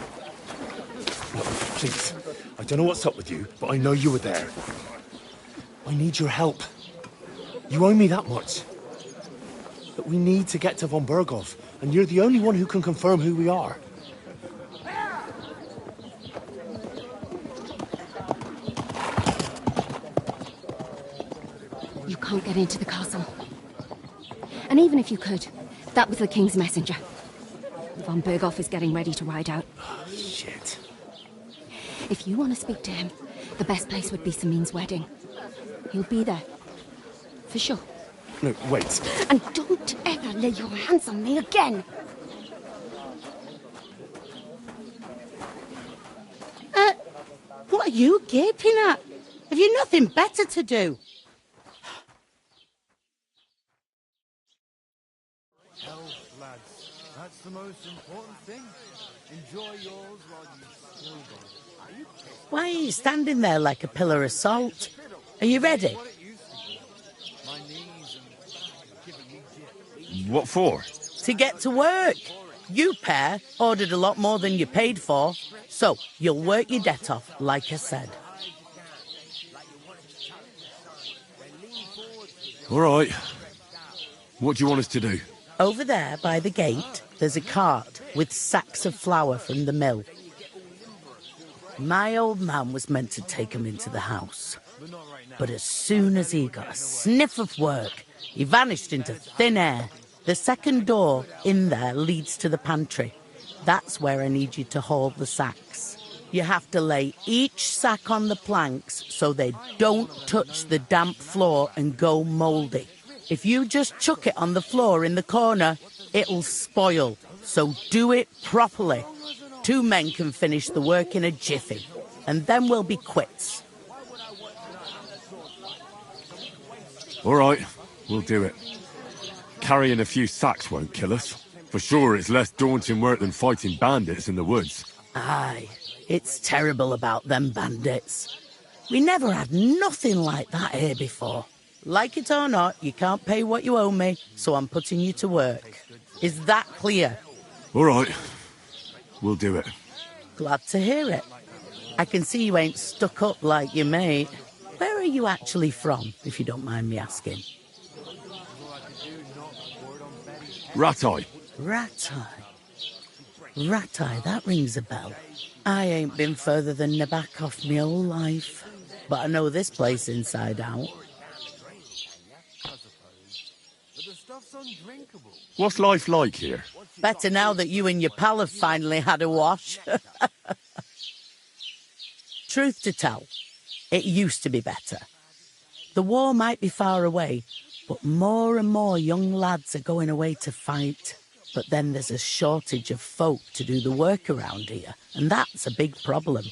Look, please. I don't know what's up with you, but I know you were there. I need your help. You owe me that much. But we need to get to von Berghoff, and you're the only one who can confirm who we are. You can't get into the castle. And even if you could, that was the King's messenger. Von Berghoff is getting ready to ride out. Oh, shit. If you want to speak to him, the best place would be Samin's wedding. He'll be there. For sure. No, wait. And don't ever lay your hands on me again! What are you gaping at? Have you nothing better to do? Health, lads. That's the most important thing. Enjoy yours while you still got. Why are you standing there like a pillar of salt? Are you ready? What for? To get to work. You pair ordered a lot more than you paid for, so you'll work your debt off, like I said. All right. What do you want us to do? Over there, by the gate, there's a cart with sacks of flour from the mill. My old man was meant to take 'em into the house. But as soon as he got a sniff of work, he vanished into thin air. The second door in there leads to the pantry. That's where I need you to haul the sacks. You have to lay each sack on the planks so they don't touch the damp floor and go mouldy. If you just chuck it on the floor in the corner, it'll spoil. So do it properly. 2 men can finish the work in a jiffy, and then we'll be quits. All right, we'll do it. Carrying a few sacks won't kill us. For sure, it's less daunting work than fighting bandits in the woods. Aye, it's terrible about them bandits. We never had nothing like that here before. Like it or not, you can't pay what you owe me, so I'm putting you to work. Is that clear? All right, we'll do it. Glad to hear it. I can see you ain't stuck up like your mate. Where are you actually from, if you don't mind me asking? Rattay. Rattay. Rattay, that rings a bell. I ain't been further than Nabokov my whole life, but I know this place inside out. What's life like here? Better now that you and your pal have finally had a wash. Truth to tell, it used to be better. The war might be far away, but more and more young lads are going away to fight. But then there's a shortage of folk to do the work around here, and that's a big problem.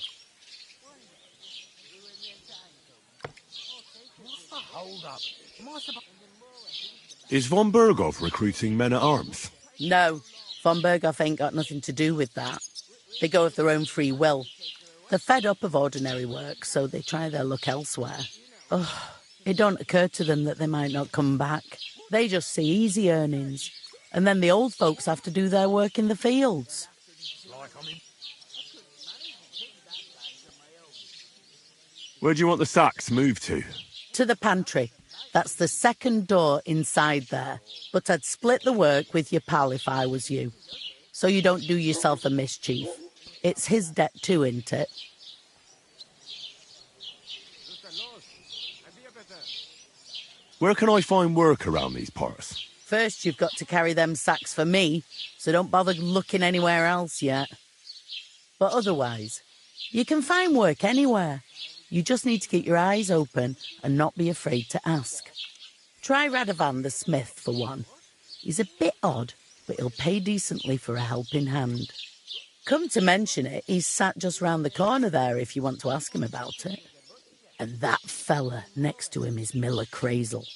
Is von Berghoff recruiting men-at-arms? No, von Berghoff ain't got nothing to do with that. They go of their own free will. They're fed up of ordinary work, so they try their luck elsewhere. Ugh, it don't occur to them that they might not come back. They just see easy earnings, and then the old folks have to do their work in the fields. Where do you want the sacks moved to? To the pantry. That's the second door inside there. But I'd split the work with your pal if I was you, so you don't do yourself a mischief. It's his debt too, isn't it? Where can I find work around these parts? First, you've got to carry them sacks for me, so don't bother looking anywhere else yet. But otherwise, you can find work anywhere. You just need to keep your eyes open and not be afraid to ask. Try Radovan the smith for one. He's a bit odd, but he'll pay decently for a helping hand. Come to mention it, he's sat just round the corner there if you want to ask him about it. And that fella next to him is Miller Crazel.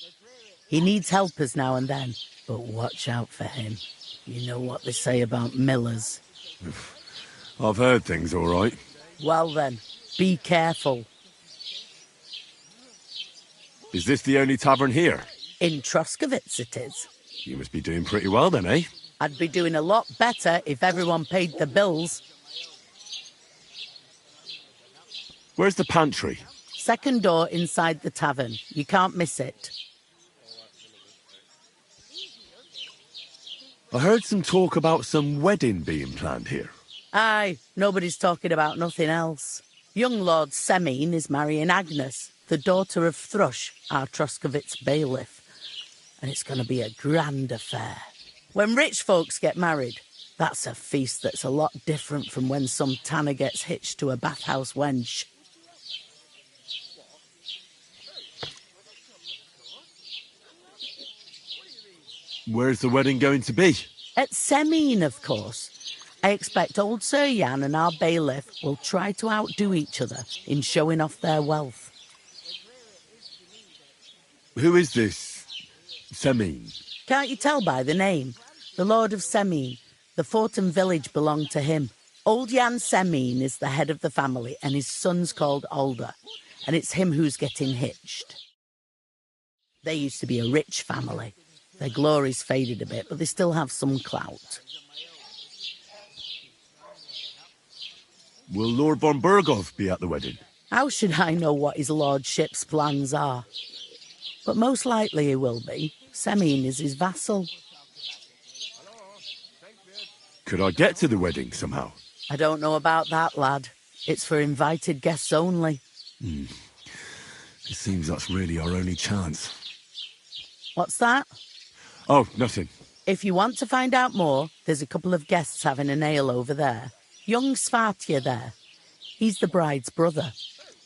He needs helpers now and then, but watch out for him. You know what they say about Millers. I've heard things, all right. Well then, be careful. Is this the only tavern here? In Troskovitz it is. You must be doing pretty well then, eh? I'd be doing a lot better if everyone paid the bills. Where's the pantry? Second door inside the tavern. You can't miss it. I heard some talk about some wedding being planned here. Aye, nobody's talking about nothing else. Young Lord Semine is marrying Agnes, the daughter of Thrush, our Troskovitz bailiff. And it's going to be a grand affair. When rich folks get married, that's a feast that's a lot different from when some tanner gets hitched to a bathhouse wench. Where's the wedding going to be? At Semine, of course. I expect old Sir Jan and our bailiff will try to outdo each other in showing off their wealth. Who is this Semine? Can't you tell by the name? The Lord of Semine. The fort and village belong to him. Old Jan Semine is the head of the family, and his son's called Alder, and it's him who's getting hitched. They used to be a rich family. Their glory's faded a bit, but they still have some clout. Will Lord von Berghoff be at the wedding? How should I know what his lordship's plans are? But most likely he will be. Semine is his vassal. Could I get to the wedding somehow? I don't know about that, lad. It's for invited guests only. It seems that's really our only chance. What's that? Oh, nothing. If you want to find out more, there's a couple of guests having an ale over there. Young Svartje there. He's the bride's brother.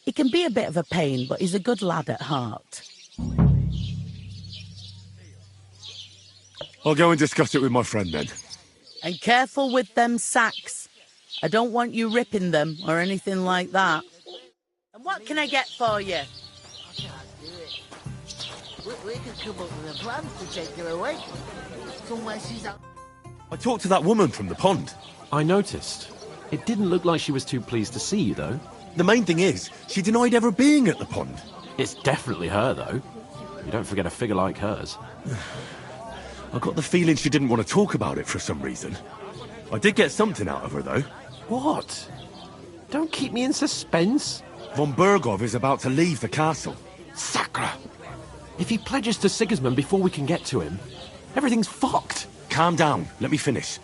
He can be a bit of a pain, but he's a good lad at heart. I'll go and discuss it with my friend then. And careful with them sacks. I don't want you ripping them or anything like that. And what can I get for you? We could come up with a plan to take her away. Somewhere she's out. I talked to that woman from the pond. I noticed. It didn't look like she was too pleased to see you, though. The main thing is, she denied ever being at the pond. It's definitely her, though. You don't forget a figure like hers. I got the feeling she didn't want to talk about it for some reason. I did get something out of her, though. What? Don't keep me in suspense. Von Berghoff is about to leave the castle. Sacre! If he pledges to Sigismund before we can get to him, everything's fucked. Calm down. Let me finish.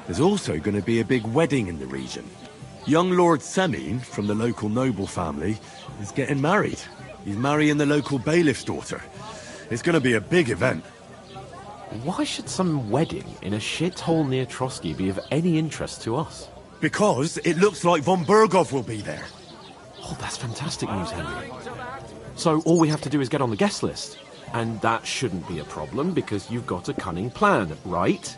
There's also going to be a big wedding in the region. Young Lord Semine, from the local noble family, is getting married. He's marrying the local bailiff's daughter. It's going to be a big event. Why should some wedding in a shithole near Trotsky be of any interest to us? Because it looks like von Berghoff will be there. Oh, that's fantastic news, Henry. So all we have to do is get on the guest list. And that shouldn't be a problem because you've got a cunning plan, right?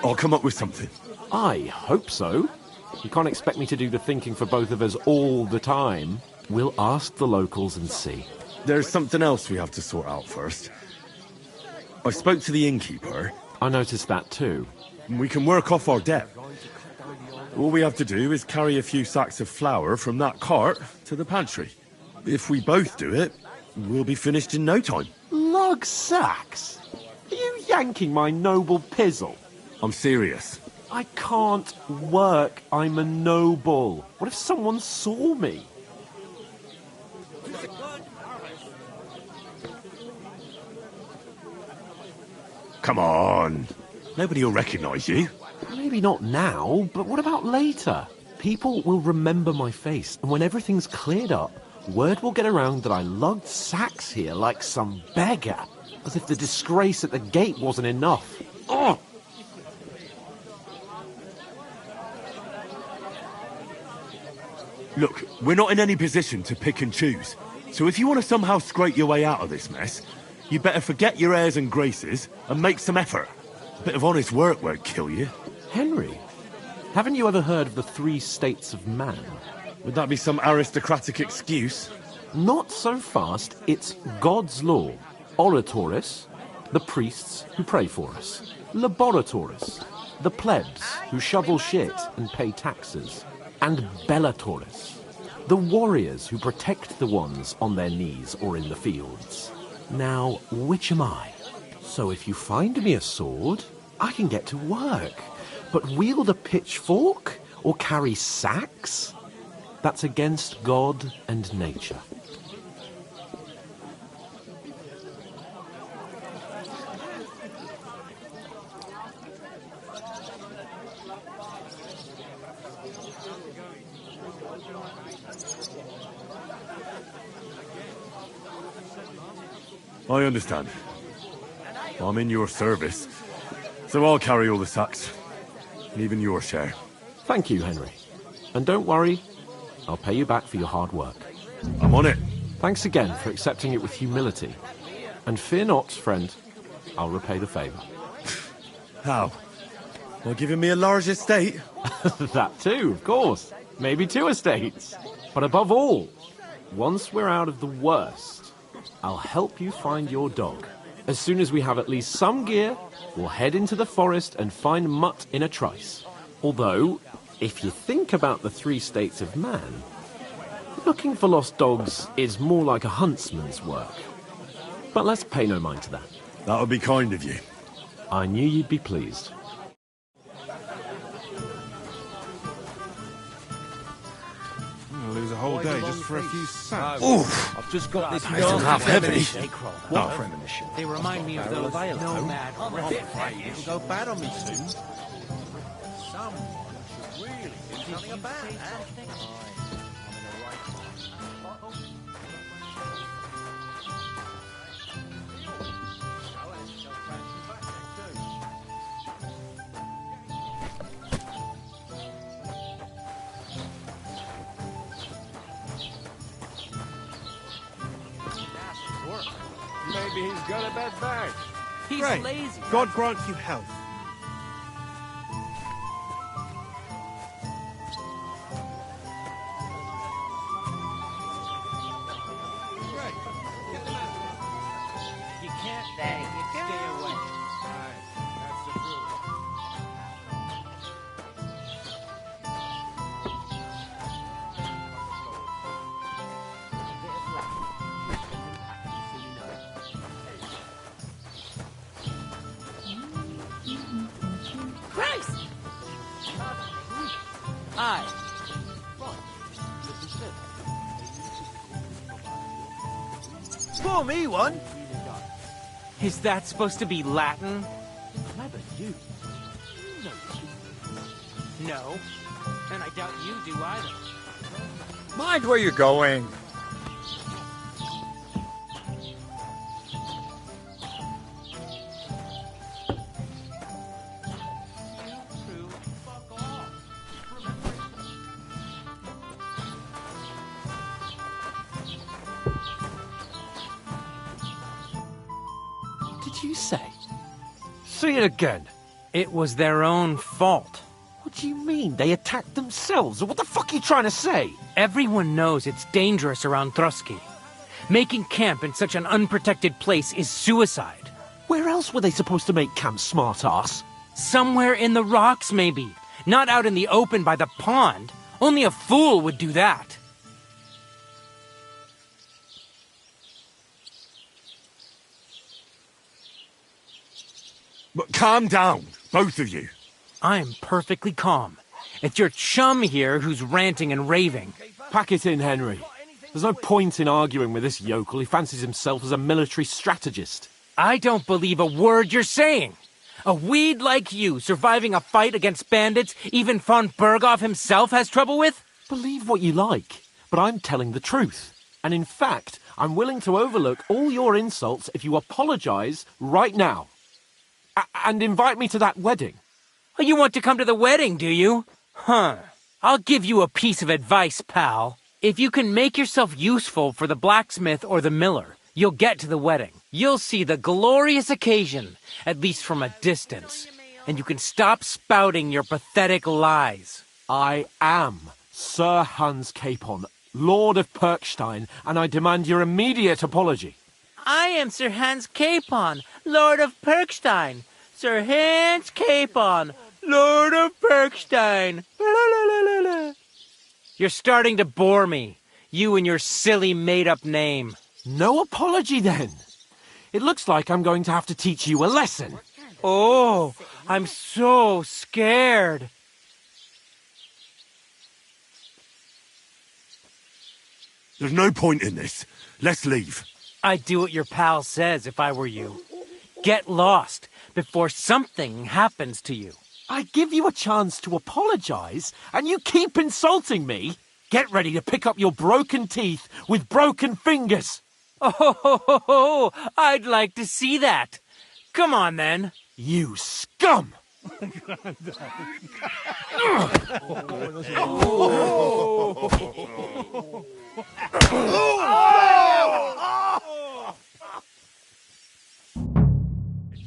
I'll come up with something. I hope so. You can't expect me to do the thinking for both of us all the time. We'll ask the locals and see. There's something else we have to sort out first. I spoke to the innkeeper. I noticed that too. We can work off our debt. All we have to do is carry a few sacks of flour from that cart to the pantry. If we both do it, we'll be finished in no time. Lug sacks? Are you yanking my noble pizzle? I'm serious. I can't work. I'm a noble. What if someone saw me? Come on. Nobody will recognise you. Maybe not now, but what about later? People will remember my face, and when everything's cleared up, word will get around that I lugged sacks here like some beggar, as if the disgrace at the gate wasn't enough. Ugh! Look, we're not in any position to pick and choose. So if you want to somehow scrape your way out of this mess, you better forget your airs and graces and make some effort. A bit of honest work won't kill you. Henry, haven't you ever heard of the 3 states of man? Would that be some aristocratic excuse? Not so fast. It's God's law. Oratoris, the priests who pray for us. Laboratoris, the plebs who shovel shit and pay taxes. And Bellatoris, the warriors who protect the ones on their knees or in the fields. Now, which am I? So if you find me a sword, I can get to work. But wield a pitchfork or carry sacks? That's against God and nature. I understand. I'm in your service, so I'll carry all the sacks. Even your share. Thank you, Henry. And don't worry, I'll pay you back for your hard work. I'm on it. Thanks again for accepting it with humility. And fear not, friend, I'll repay the favour. How? By giving me a large estate? That too, of course. Maybe 2 estates. But above all, once we're out of the worst, I'll help you find your dog. As soon as we have at least some gear, we'll head into the forest and find Mutt in a trice. Although, if you think about the 3 states of man, looking for lost dogs is more like a huntsman's work. But let's pay no mind to that. That would be kind of you. I knew you'd be pleased. Lose a whole day just for a few sacks. Oof! I've just got this That's half heavy. What premonition? They remind me of those nomad It'll go bad on me soon. Someone should really do something about that. Maybe he's got a bad back. He's Great. lazy. God grant you health. You can't stay away. That's the truth. Christ! Hi. Pour me one. Is that supposed to be Latin? Clever you. No. And I doubt you do either. Mind where you're going. Did you say? Say it again. It was their own fault. What do you mean? They attacked themselves? What the fuck are you trying to say? Everyone knows it's dangerous around Trotsky. Making camp in such an unprotected place is suicide. Where else were they supposed to make camp, smart-ass? Somewhere in the rocks, maybe. Not out in the open by the pond. Only a fool would do that. But calm down, both of you. I'm perfectly calm. It's your chum here who's ranting and raving. Pack it in, Henry. There's no point in arguing with this yokel. He fancies himself as a military strategist. I don't believe a word you're saying. A weed like you surviving a fight against bandits even von Berghoff himself has trouble with? Believe what you like, but I'm telling the truth. And in fact, I'm willing to overlook all your insults if you apologize right now. And invite me to that wedding. Oh, you want to come to the wedding, do you? Huh. I'll give you a piece of advice, pal. If you can make yourself useful for the blacksmith or the miller, you'll get to the wedding. You'll see the glorious occasion, at least from a distance. And you can stop spouting your pathetic lies. I am Sir Hans Capon, Lord of Perkstein, and I demand your immediate apology. I am Sir Hans Capon, Lord of Perkstein. Sir Hans Capon, Lord of Perkstein. You're starting to bore me. You and your silly made-up name. No apology, then. It looks like I'm going to have to teach you a lesson. Oh, I'm so scared. There's no point in this. Let's leave. I'd do what your pal says if I were you. Get lost before something happens to you. I give you a chance to apologize, and you keep insulting me. Get ready to pick up your broken teeth with broken fingers. Oh, I'd like to see that. Come on, then. You scum!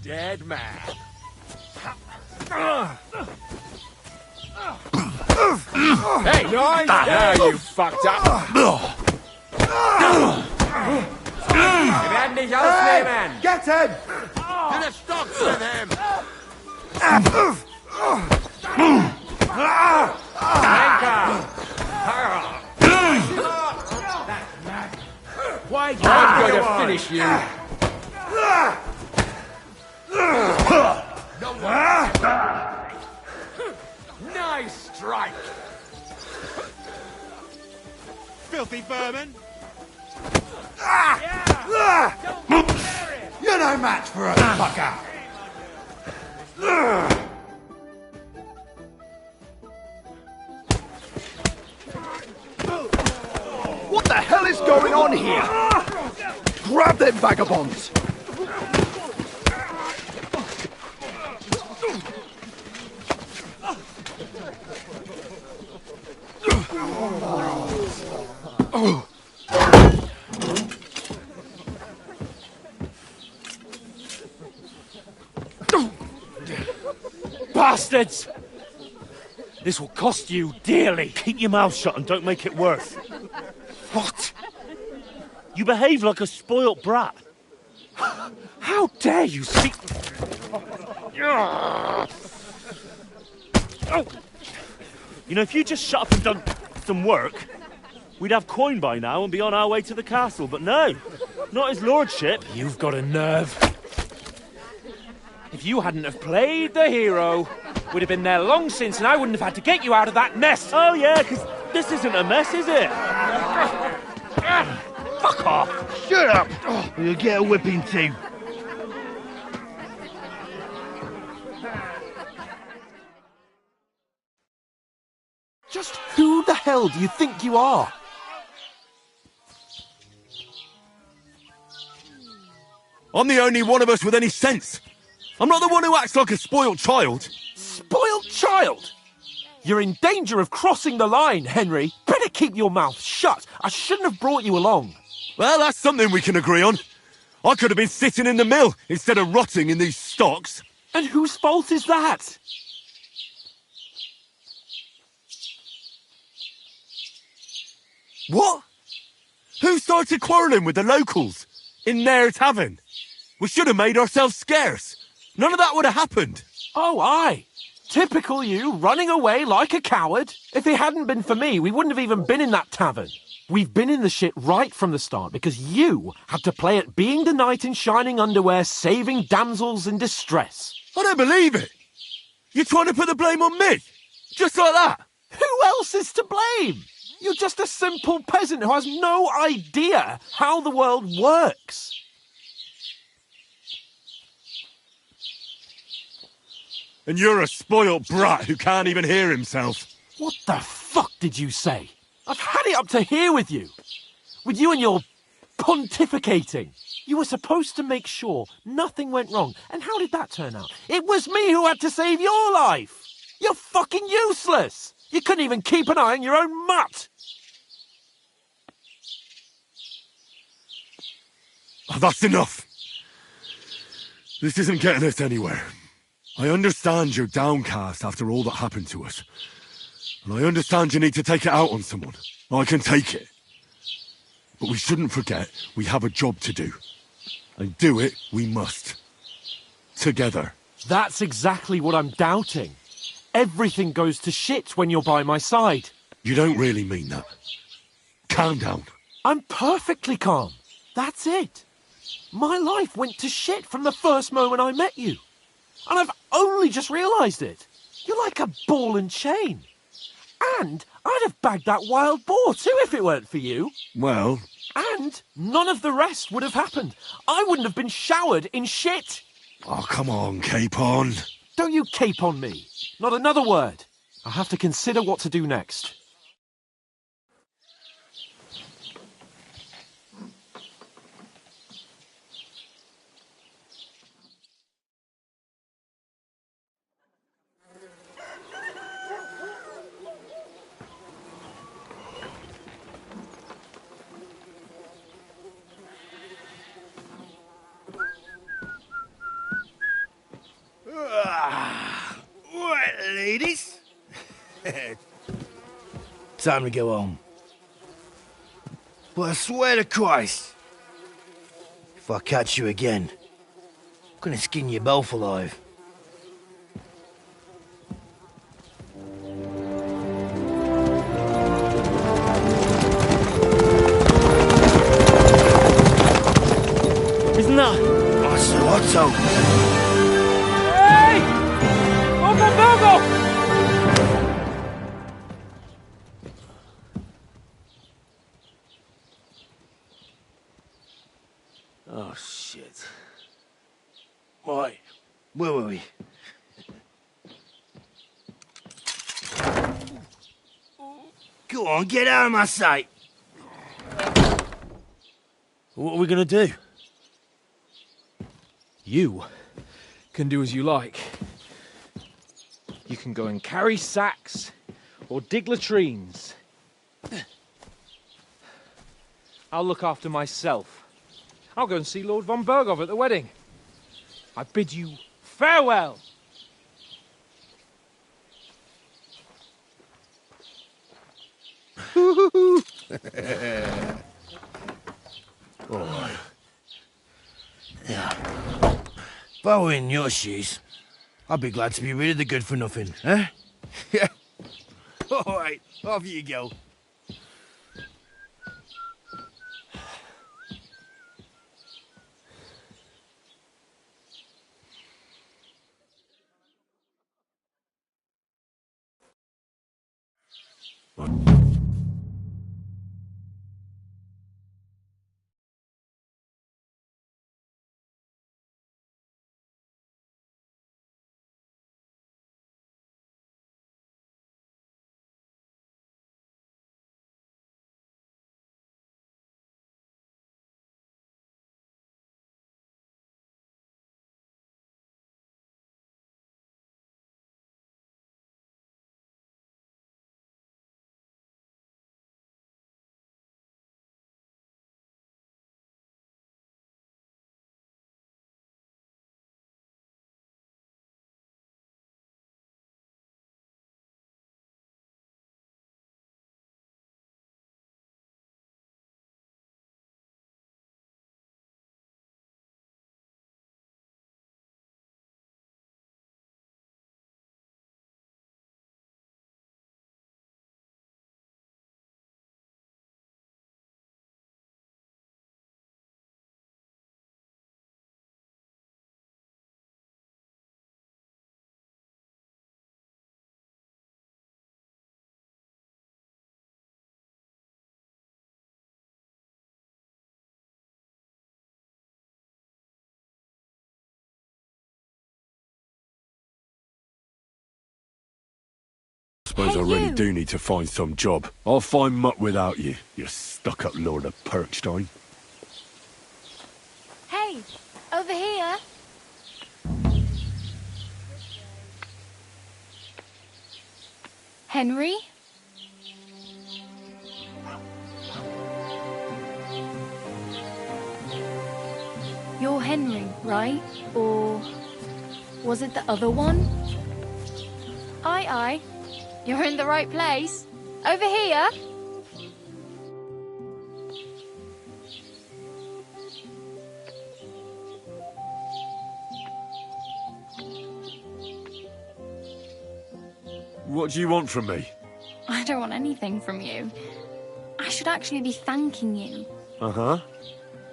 Dead man. Hey, now you fucked up. Wir werden dich ausnehmen. Get him! To the stocks with him. Why I'm going to finish you. Nice strike. Filthy vermin. You're no match for a fucker. What the hell is going on here? Grab them vagabonds. Bastards! This will cost you dearly. Keep your mouth shut and don't make it worse. What? You behave like a spoilt brat. How dare you speak... You know, if you just shut up and done some work, we'd have coin by now and be on our way to the castle, but no, not his lordship. You've got a nerve. If you hadn't have played the hero, we'd have been there long since and I wouldn't have had to get you out of that mess. Oh yeah, because this isn't a mess, is it? Fuck off. Shut up. You'll get a whipping too. Just who the hell do you think you are? I'm the only one of us with any sense. I'm not the one who acts like a spoiled child. Spoiled child? You're in danger of crossing the line, Henry. Better keep your mouth shut. I shouldn't have brought you along. Well, that's something we can agree on. I could have been sitting in the mill instead of rotting in these stocks. And whose fault is that? What? Who started quarrelling with the locals? In their tavern? We should have made ourselves scarce. None of that would have happened. Oh, aye. Typical you, running away like a coward. If it hadn't been for me, we wouldn't have even been in that tavern. We've been in the shit right from the start because you had to play at being the knight in shining underwear, saving damsels in distress. I don't believe it. You're trying to put the blame on me? Just like that? Who else is to blame? You're just a simple peasant who has no idea how the world works. And you're a spoilt brat who can't even hear himself. What the fuck did you say? I've had it up to here with you. With you and your pontificating. You were supposed to make sure nothing went wrong. And how did that turn out? It was me who had to save your life. You're fucking useless. You couldn't even keep an eye on your own mutt. Oh, that's enough. This isn't getting us anywhere. I understand you're downcast after all that happened to us. And I understand you need to take it out on someone. I can take it. But we shouldn't forget we have a job to do. And do it we must. Together. That's exactly what I'm doubting. Everything goes to shit when you're by my side. You don't really mean that. Calm down. I'm perfectly calm. That's it. My life went to shit from the first moment I met you. And I've only just realised it. You're like a ball and chain. And I'd have bagged that wild boar too if it weren't for you. Well... And none of the rest would have happened. I wouldn't have been showered in shit. Oh, come on, Capon. Don't you cape on me. Not another word. I'll have to consider what to do next. Right, ladies. Time to go home. But I swear to Christ, if I catch you again, I'm gonna skin you both alive. Isn't that? Oh, Sir Otto! Hey! Uncle Bogo! Oh, shit. Right, where were we? Go on, get out of my sight! What are we gonna do? You can do as you like. You can go and carry sacks or dig latrines. I'll look after myself. I'll go and see Lord von Bergov at the wedding. I bid you farewell. All right. Yeah. If I were in your shoes, I'd be glad to be rid of the good-for-nothing, eh? Yeah. All right, off you go. Suppose Hey, I really you. do need to find some job. I'll find mutt without you, you stuck-up Lord of Perkstein. Hey, over here. Henry? You're Henry, right? Or was it the other one? Aye, aye. You're in the right place. Over here. What do you want from me? I don't want anything from you. I should actually be thanking you. Uh-huh.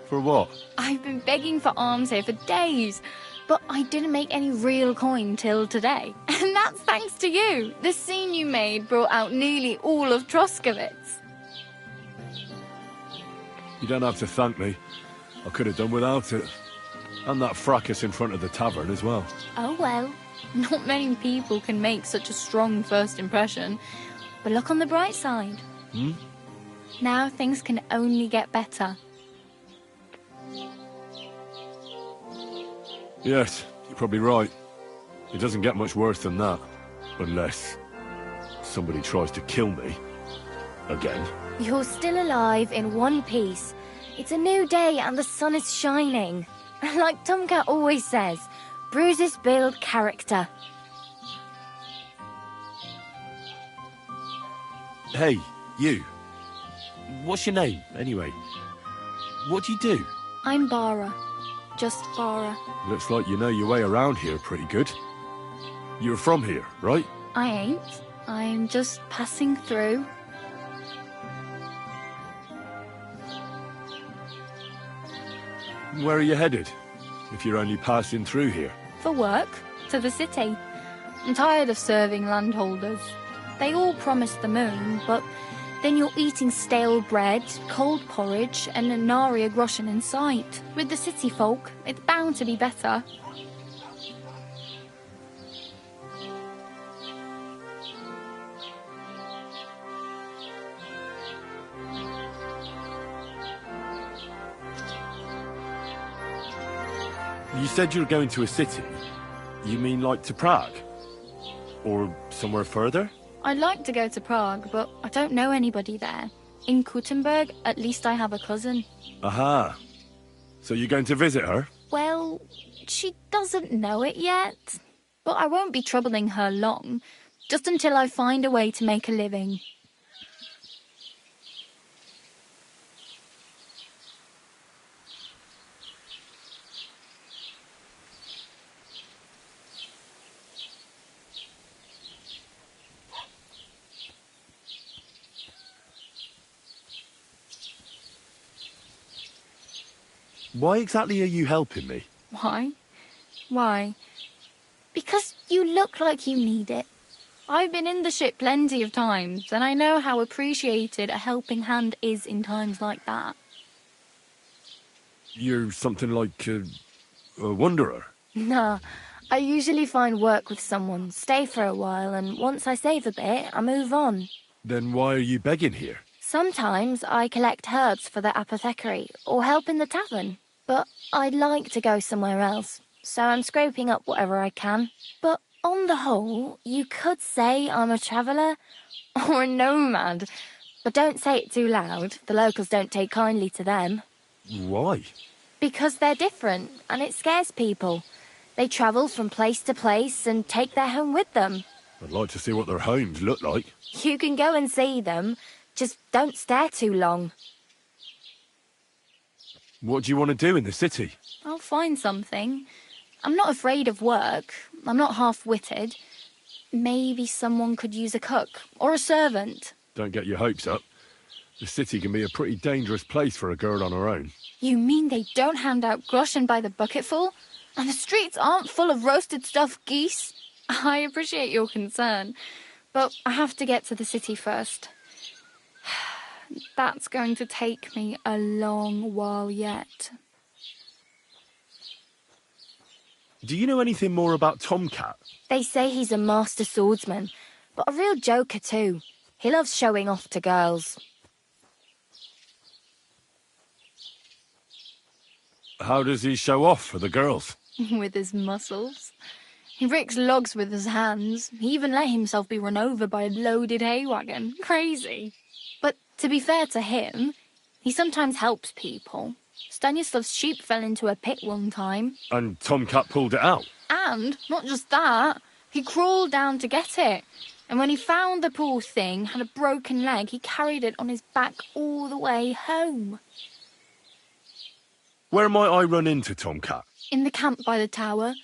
For what? I've been begging for alms here for days, but I didn't make any real coin till today. And that's thanks to you. The scene you made brought out nearly all of Troskowitz. You don't have to thank me. I could have done without it. And that fracas in front of the tavern as well. Oh well, not many people can make such a strong first impression. But look on the bright side. Hmm? Now things can only get better. Yes, you're probably right. It doesn't get much worse than that. Unless somebody tries to kill me. Again. You're still alive in one piece. It's a new day and the sun is shining. Like Tomcat always says, bruises build character. Hey, you. What's your name, anyway? What do you do? I'm Bara. Just Bara. Looks like you know your way around here pretty good. You're from here, right? I ain't. I'm just passing through. Where are you headed? If you're only passing through here. For work. To the city. I'm tired of serving landholders. They all promise the moon, but then you're eating stale bread, cold porridge, and a Naria groschen in sight. With the city folk, it's bound to be better. You said you were going to a city. You mean like to Prague? Or somewhere further? I'd like to go to Prague, but I don't know anybody there. In Kuttenberg, at least I have a cousin. Aha. So you're going to visit her? Well, she doesn't know it yet. But I won't be troubling her long, just until I find a way to make a living. Why exactly are you helping me? Why? Why? Because you look like you need it. I've been in the ship plenty of times, and I know how appreciated a helping hand is in times like that. You're something like a wanderer? Nah, I usually find work with someone, stay for a while, and once I save a bit, I move on. Then why are you begging here? Sometimes I collect herbs for the apothecary, or help in the tavern. But I'd like to go somewhere else, so I'm scraping up whatever I can. But on the whole, you could say I'm a traveller, or a nomad. But don't say it too loud, the locals don't take kindly to them. Why? Because they're different, and it scares people. They travel from place to place and take their home with them. I'd like to see what their homes look like. You can go and see them, just don't stare too long. What do you want to do in the city? I'll find something. I'm not afraid of work. I'm not half-witted. Maybe someone could use a cook or a servant. Don't get your hopes up. The city can be a pretty dangerous place for a girl on her own. You mean they don't hand out groschen by the bucketful? And the streets aren't full of roasted stuffed geese? I appreciate your concern, but I have to get to the city first. That's going to take me a long while yet. Do you know anything more about Tomcat? They say he's a master swordsman, but a real joker too. He loves showing off to girls. How does he show off for the girls? With his muscles. He ricks logs with his hands. He even let himself be run over by a loaded hay wagon. Crazy. But to be fair to him, he sometimes helps people. Stanislav's sheep fell into a pit one time. And Tomcat pulled it out? And, not just that, he crawled down to get it. And when he found the poor thing had a broken leg, he carried it on his back all the way home. Where might I run into Tomcat? In the camp by the tower.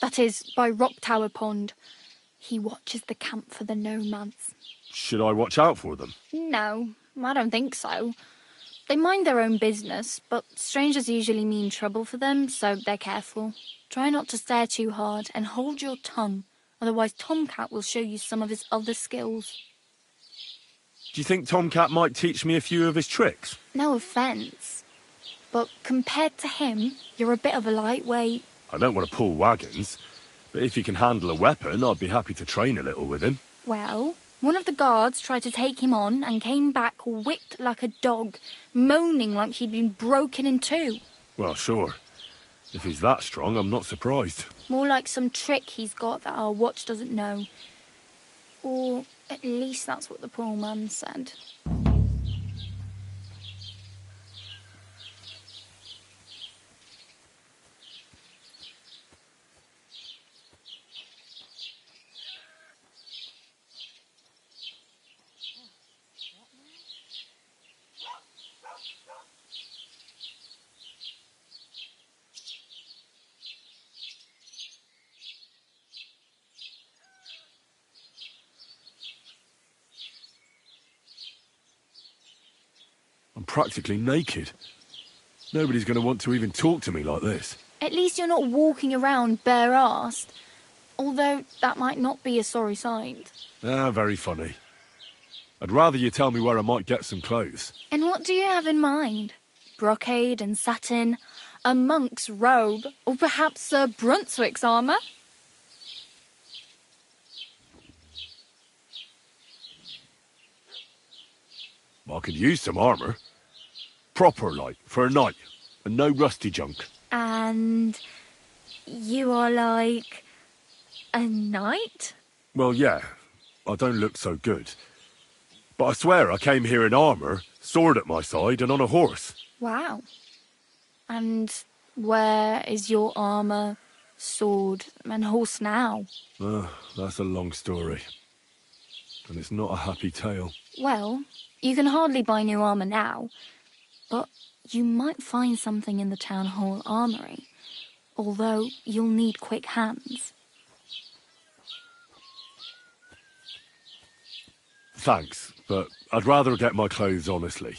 That is, by Rock Tower Pond. He watches the camp for the nomads. Should I watch out for them? No, I don't think so. They mind their own business, but strangers usually mean trouble for them, so they're careful. Try not to stare too hard and hold your tongue, otherwise Tomcat will show you some of his other skills. Do you think Tomcat might teach me a few of his tricks? No offence, but compared to him, you're a bit of a lightweight. I don't want to pull wagons, but if he can handle a weapon, I'd be happy to train a little with him. Well, one of the guards tried to take him on and came back whipped like a dog, moaning like he'd been broken in two. Well, sure. If he's that strong, I'm not surprised. More like some trick he's got that our watch doesn't know. Or at least that's what the poor man said. I'm practically naked. Nobody's going to want to even talk to me like this. At least you're not walking around bare-assed. Although that might not be a sorry sight. Ah, very funny. I'd rather you tell me where I might get some clothes. And what do you have in mind? Brocade and satin? A monk's robe? Or perhaps Sir Brunswick's armour? I could use some armour. Proper, like, for a night. And no rusty junk. And you are like a knight? Well, yeah. I don't look so good. But I swear I came here in armour, sword at my side, and on a horse. Wow. And where is your armour, sword, and horse now? That's a long story. And it's not a happy tale. Well, you can hardly buy new armour now, but you might find something in the town hall armoury, although you'll need quick hands. Thanks, but I'd rather get my clothes honestly.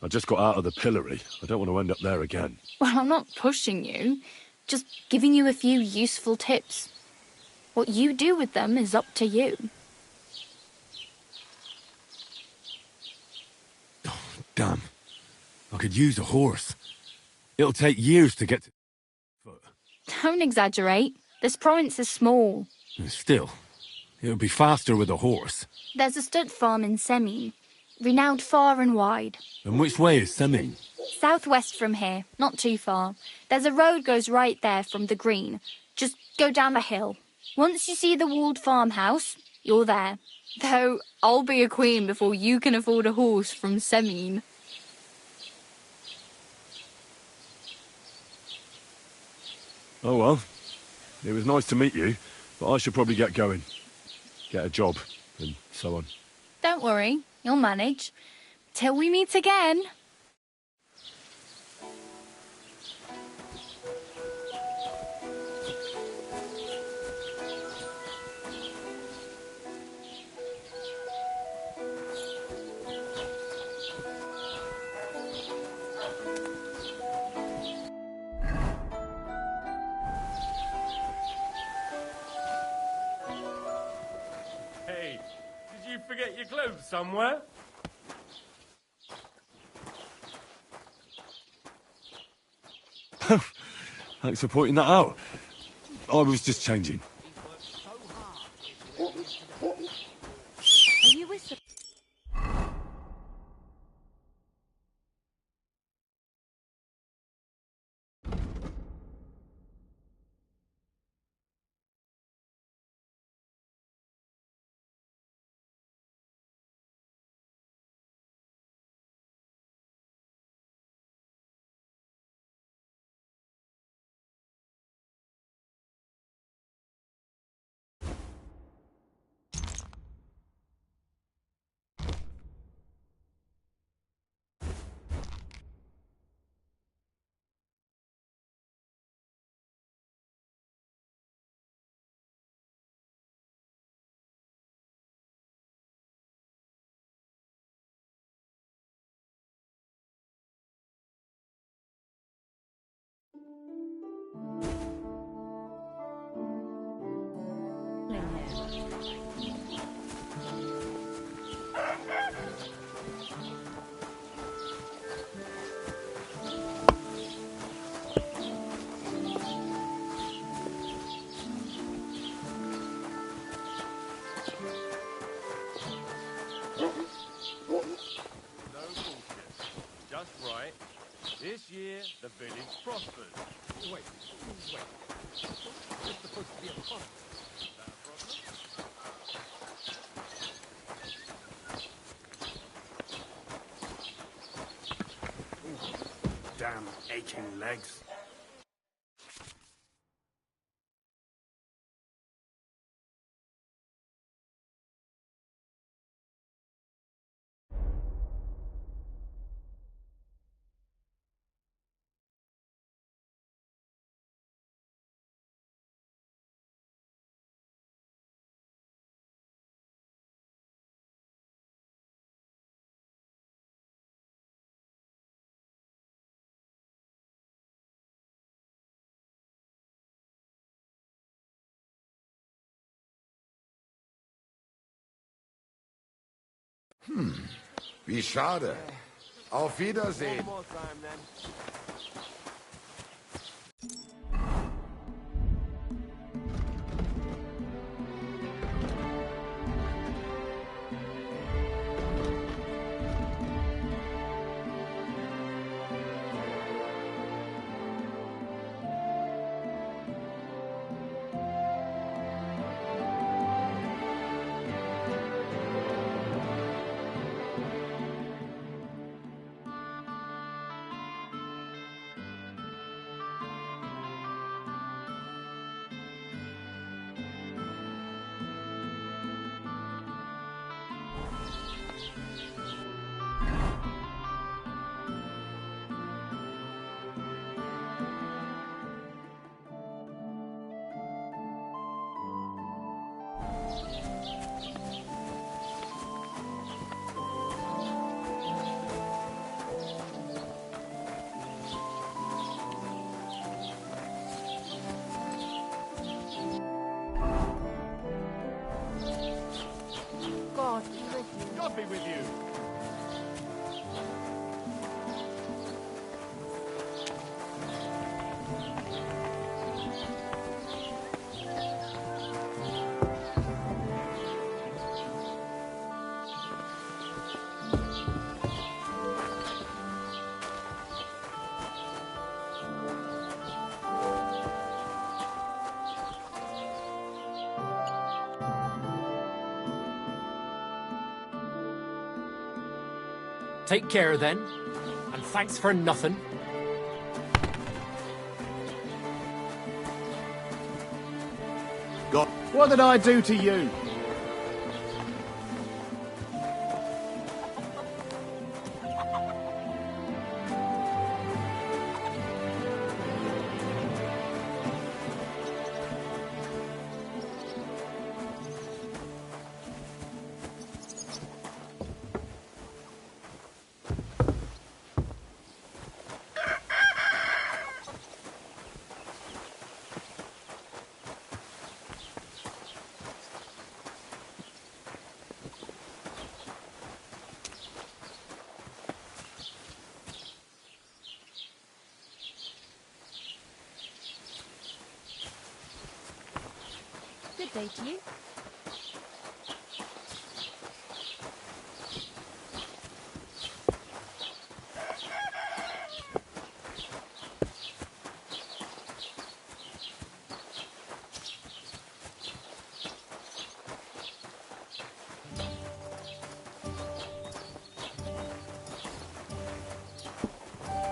I just got out of the pillory. I don't want to end up there again. Well, I'm not pushing you, just giving you a few useful tips. What you do with them is up to you. Damn. I could use a horse. It'll take years to get to... Don't exaggerate. This province is small. Still, it'll be faster with a horse. There's a stud farm in Semien, renowned far and wide. And which way is Semien? Southwest from here, not too far. There's a road goes right there from the green. Just go down the hill. Once you see the walled farmhouse, you're there. Though I'll be a queen before you can afford a horse from Semien. Oh well. It was nice to meet you, but I should probably get going. Get a job, and so on. Don't worry, you'll manage. Till we meet again. Hey, did you forget your clothes somewhere? Thanks for pointing that out. I was just changing. Just right. This year, the village prospered. Wait. It's supposed to be a pond. Is that a problem? Damn aching legs. Wie schade. Auf Wiedersehen. One more time, then. God be with you. Take care then, and thanks for nothing. God, what did I do to you? Good day to you.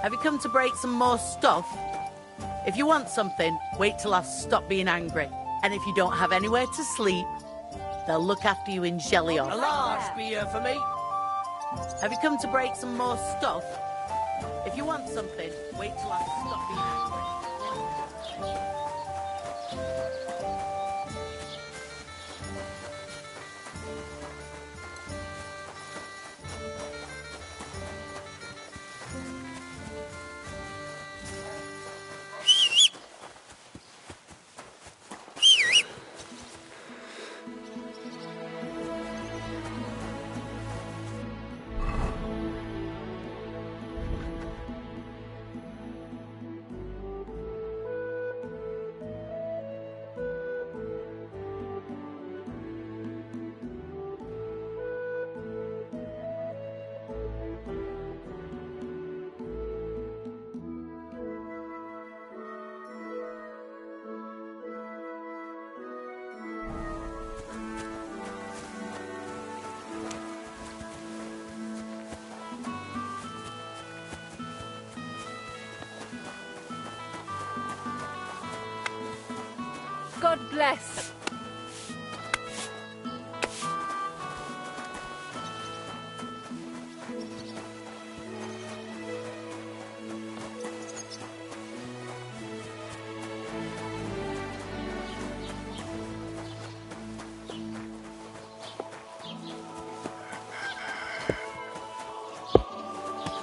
Have you come to break some more stuff? If you want something, wait till I've stopped being angry. And if you don't have anywhere to sleep, they'll look after you in Jellion. A large beer for me. Have you come to break some more stuff? If you want something, wait till I've stopped being angry. God bless.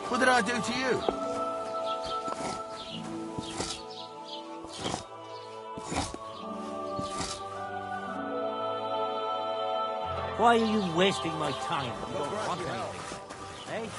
What did I do to you? Why are you wasting my time? You don't want anything, eh?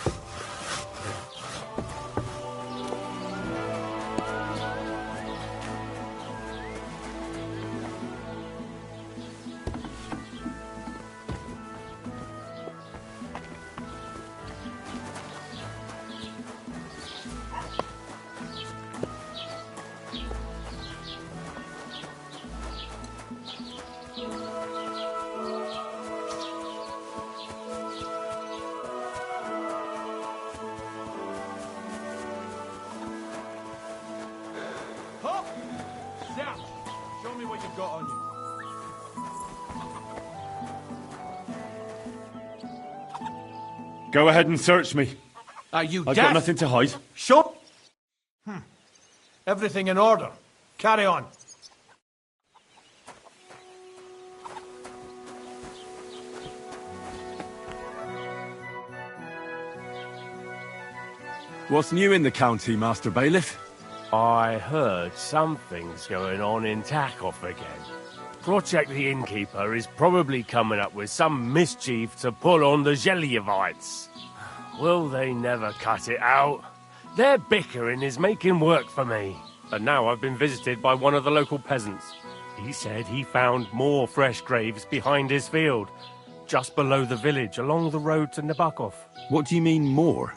Hop! Zap! Show me what you've got on you. Go ahead and search me. Are you I've deaf? got nothing to hide. Shut! Everything in order. Carry on. What's new in the county, Master Bailiff? I heard something's going on in Takoff again. Project the Innkeeper is probably coming up with some mischief to pull on the Zhelyevites. Will they never cut it out? Their bickering is making work for me. And now I've been visited by one of the local peasants. He said he found more fresh graves behind his field, just below the village, along the road to Nabokov. What do you mean, more?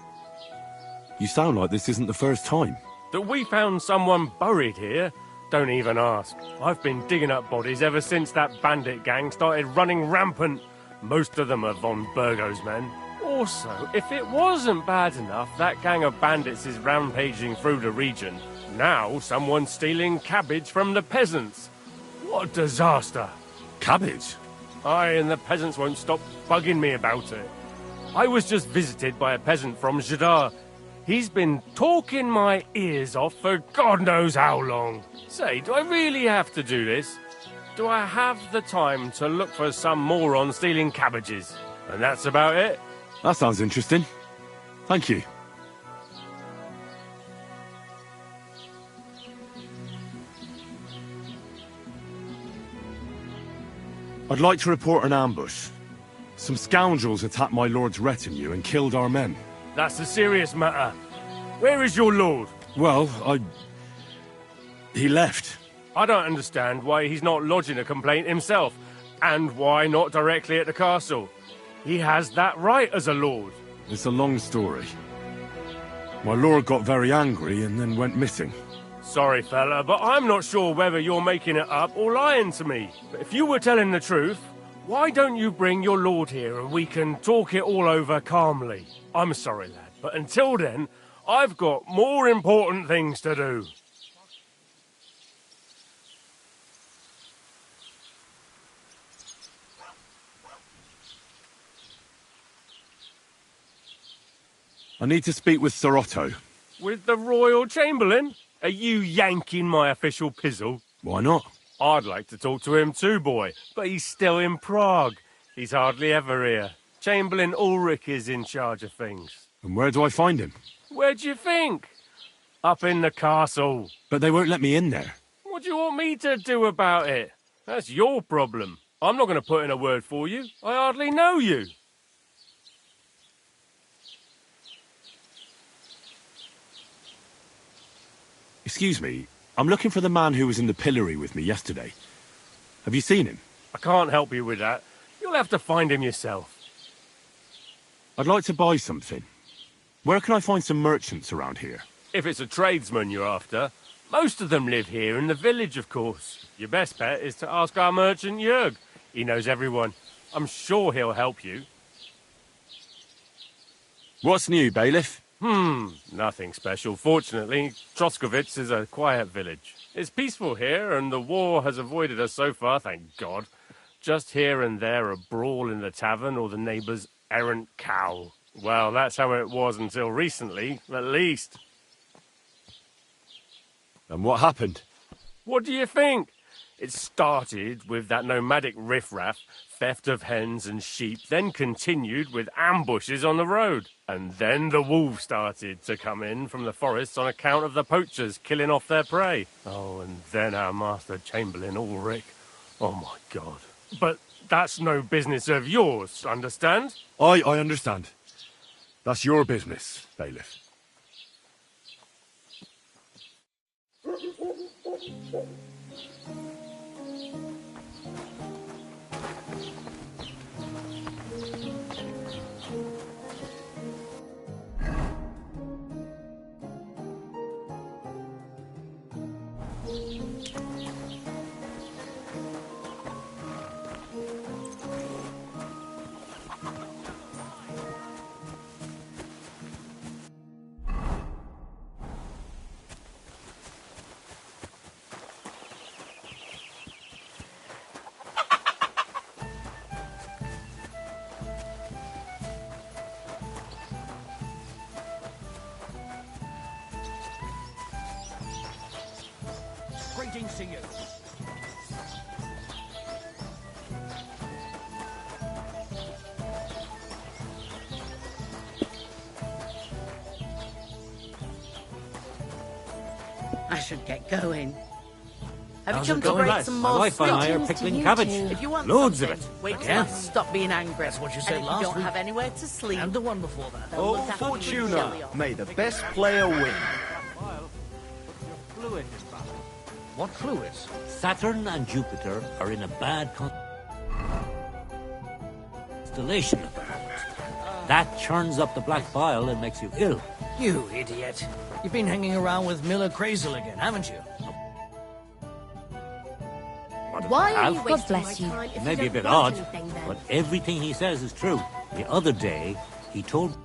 You sound like this isn't the first time. That we found someone buried here? Don't even ask. I've been digging up bodies ever since that bandit gang started running rampant. Most of them are von Burgo's men. Also, if it wasn't bad enough that gang of bandits is rampaging through the region, now someone's stealing cabbage from the peasants. What a disaster. Cabbage? Aye, and the peasants won't stop bugging me about it. I was just visited by a peasant from Jadar. He's been talking my ears off for God knows how long. Say, do I really have to do this? Do I have the time to look for some moron stealing cabbages? And that's about it? That sounds interesting. Thank you. I'd like to report an ambush. Some scoundrels attacked my lord's retinue and killed our men. That's a serious matter. Where is your lord? Well, he left. I don't understand why he's not lodging a complaint himself, and why not directly at the castle. He has that right as a lord. It's a long story. My lord got very angry and then went missing. Sorry, fella, but I'm not sure whether you're making it up or lying to me. But if you were telling the truth, why don't you bring your lord here and we can talk it all over calmly? I'm sorry, lad, but until then, I've got more important things to do. I need to speak with Sir Otto. With the Royal Chamberlain? Are you yanking my official pizzle? Why not? I'd like to talk to him too, boy, but he's still in Prague. He's hardly ever here. Chamberlain Ulrich is in charge of things. And where do I find him? Where do you think? Up in the castle. But they won't let me in there. What do you want me to do about it? That's your problem. I'm not going to put in a word for you. I hardly know you. Excuse me, I'm looking for the man who was in the pillory with me yesterday. Have you seen him? I can't help you with that. You'll have to find him yourself. I'd like to buy something. Where can I find some merchants around here? If it's a tradesman you're after, most of them live here in the village, of course. Your best bet is to ask our merchant Jörg. He knows everyone. I'm sure he'll help you. What's new, Bailiff? Nothing special. Fortunately, Troskovitz is a quiet village. It's peaceful here, and the war has avoided us so far, thank God. Just here and there a brawl in the tavern or the neighbour's errant cow. Well, that's how it was until recently, at least. And what happened? What do you think? It started with that nomadic riffraff, theft of hens and sheep, then continued with ambushes on the road. And then the wolves started to come in from the forests on account of the poachers killing off their prey. Oh, and then our Master Chamberlain Ulrich. Oh, my God. But that's no business of yours, understand? I understand. That's your business, bailiff. Greetings to you. I should get going. Have How's you it come to going, break lads? some My more wife and I are stuff? pickling cabbage. If you want Loads of something, it. wait till Yeah. I stop being angry. That's what you said and if last you don't week. have anywhere to sleep. And the one before that. they'll Oh, look after you with jelly Fortuna, on. may the best player win. Fluid is bad. What fluids? Saturn and Jupiter are in a bad constellation apparent. That churns up the black bile and makes you ill. You idiot. You've been hanging around with Miller Crazel again, haven't you? Why are you God wasting bless my you. time if It may be a don't bit want odd, anything, then? but everything he says is true. The other day, he told...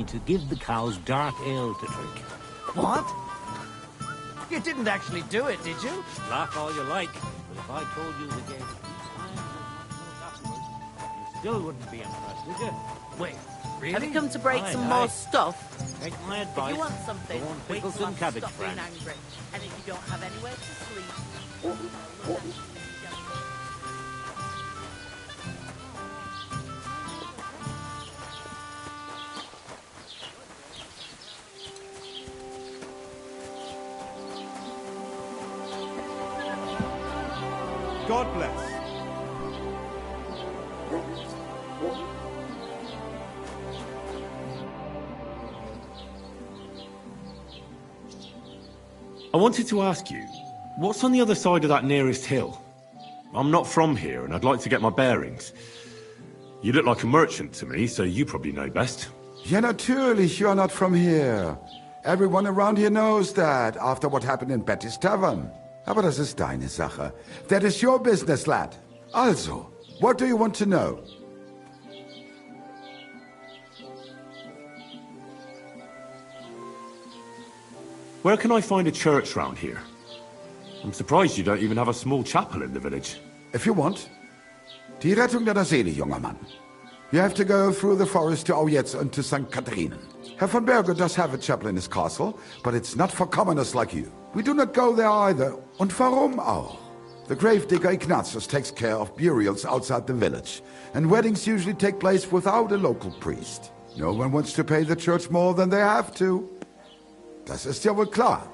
to give the cows dark ale to drink. What? You didn't actually do it, did you? Laugh all you like, but if I told you the game 3 times as much afterwards, you still wouldn't be impressed, would you? Wait, really? Have you come to break Aye, some aye. more stuff? Take my If advice. you want something, go and wait pickle till some I cabbage, stop being friend. angry. And if you don't have anywhere to sleep... God bless. I wanted to ask you, what's on the other side of that nearest hill? I'm not from here, and I'd like to get my bearings. You look like a merchant to me, so you probably know best. Ja, natürlich, you're not from here. Everyone around here knows that, after what happened in Betty's Tavern. Aber das ist deine Sache. That is your business, lad. Also, what do you want to know? Where can I find a church round here? I'm surprised you don't even have a small chapel in the village. If you want. Die Rettung deiner Seele, junger Mann. You have to go through the forest to Aujetz and to St. Catharinen. Herr von Berger does have a chapel in his castle, but it's not for commoners like you. We do not go there either. Und warum auch? The gravedigger Ignatius takes care of burials outside the village, and weddings usually take place without a local priest. No one wants to pay the church more than they have to. Das ist ja wohl klar.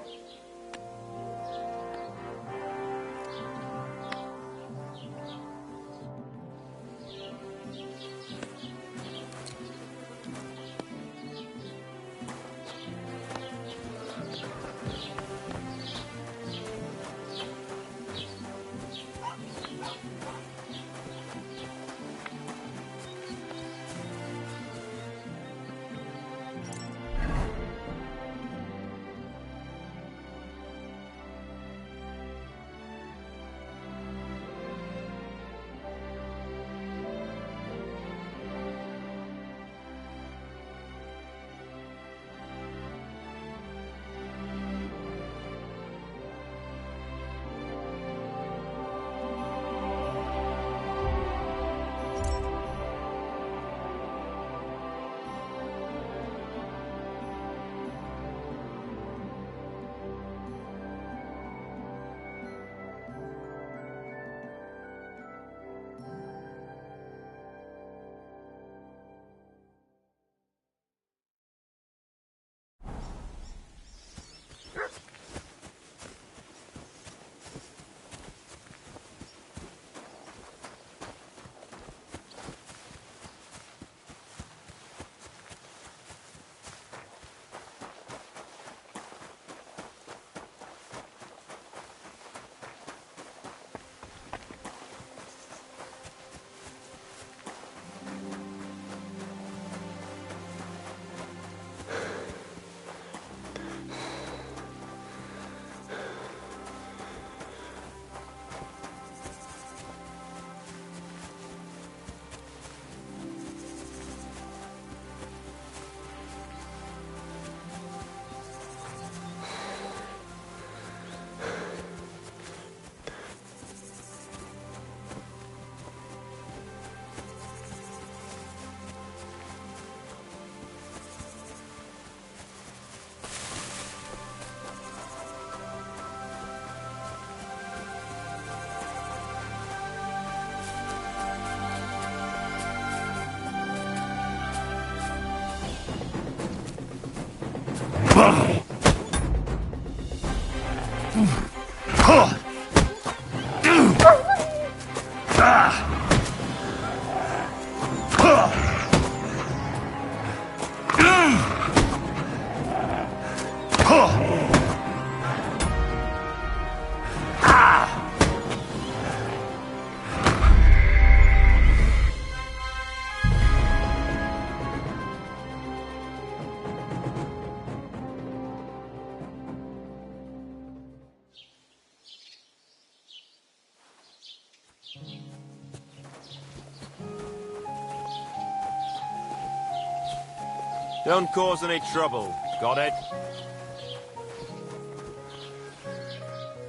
Don't cause any trouble. Got it?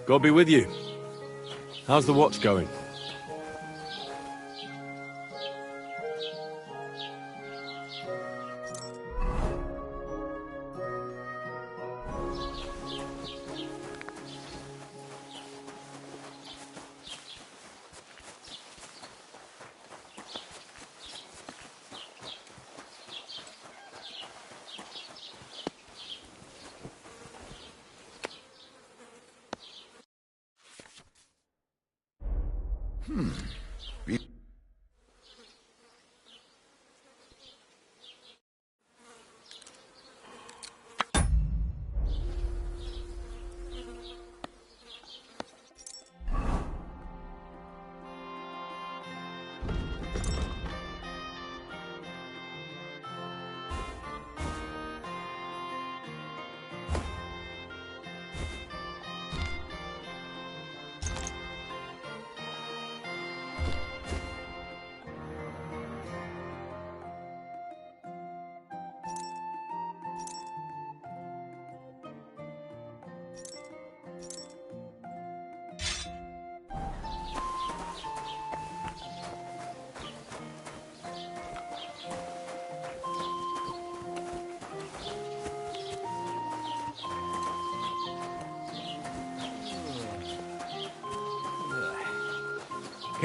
God be with you. How's the watch going?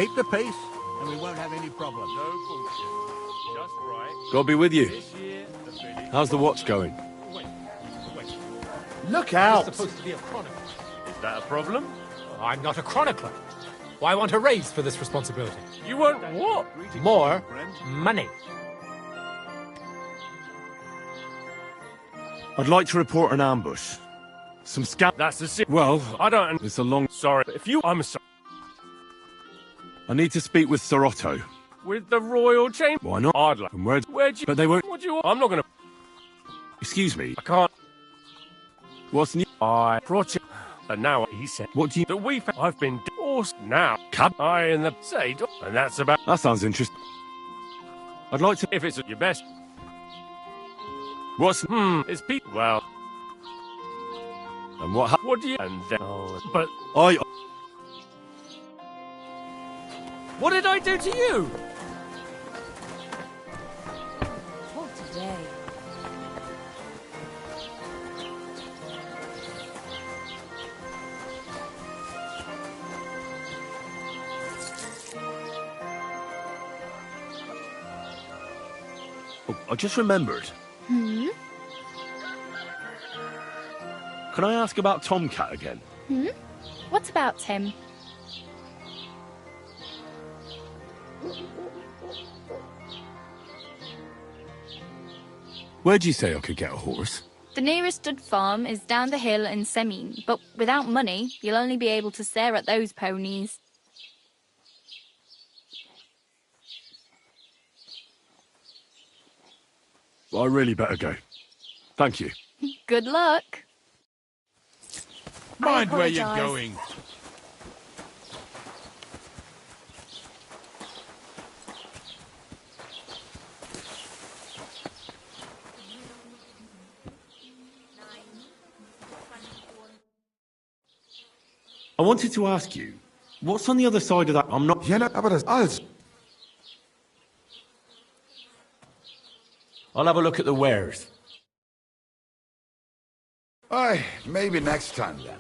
Keep the peace, and we won't have any problems. No bullshit. Just right. God be with you. This year, the village... How's the watch going? Wait. Look out! It's supposed to be a chronicle. Is that a problem? I'm not a chronicler. Why want a raise for this responsibility? You want what? More money. I'd like to report an ambush. Some scouts. That's the shit. Well, I don't... it's a long... Sorry, but if you... I'm sorry. I need to speak with Sir Otto. With the royal chamber? Why not? I'd like... And where'd Where'd you... But they won't... What do you want? I'm not gonna... Excuse me. I can't... What's new? I brought you... And now he said... What do you... That we've... I've been divorced now. Cab? I in the... Say... And that's about... That sounds interesting. I'd like to... If it's at your best... What's... It's Pete... Well... And what... What do you... And then... Oh, but... What did I do to you? What a day. Oh, I just remembered. Hmm? Can I ask about Tomcat again? Hmm? What about him? Where'd you say I could get a horse? The nearest stud farm is down the hill in Semin, but without money, you'll only be able to stare at those ponies. I really better go. Thank you. Good luck. Mind where you're apologise. going. I wanted to ask you, what's on the other side of that? I'm not... Ja, aber das alles. I'll have a look at the wares. Aye, maybe next time then.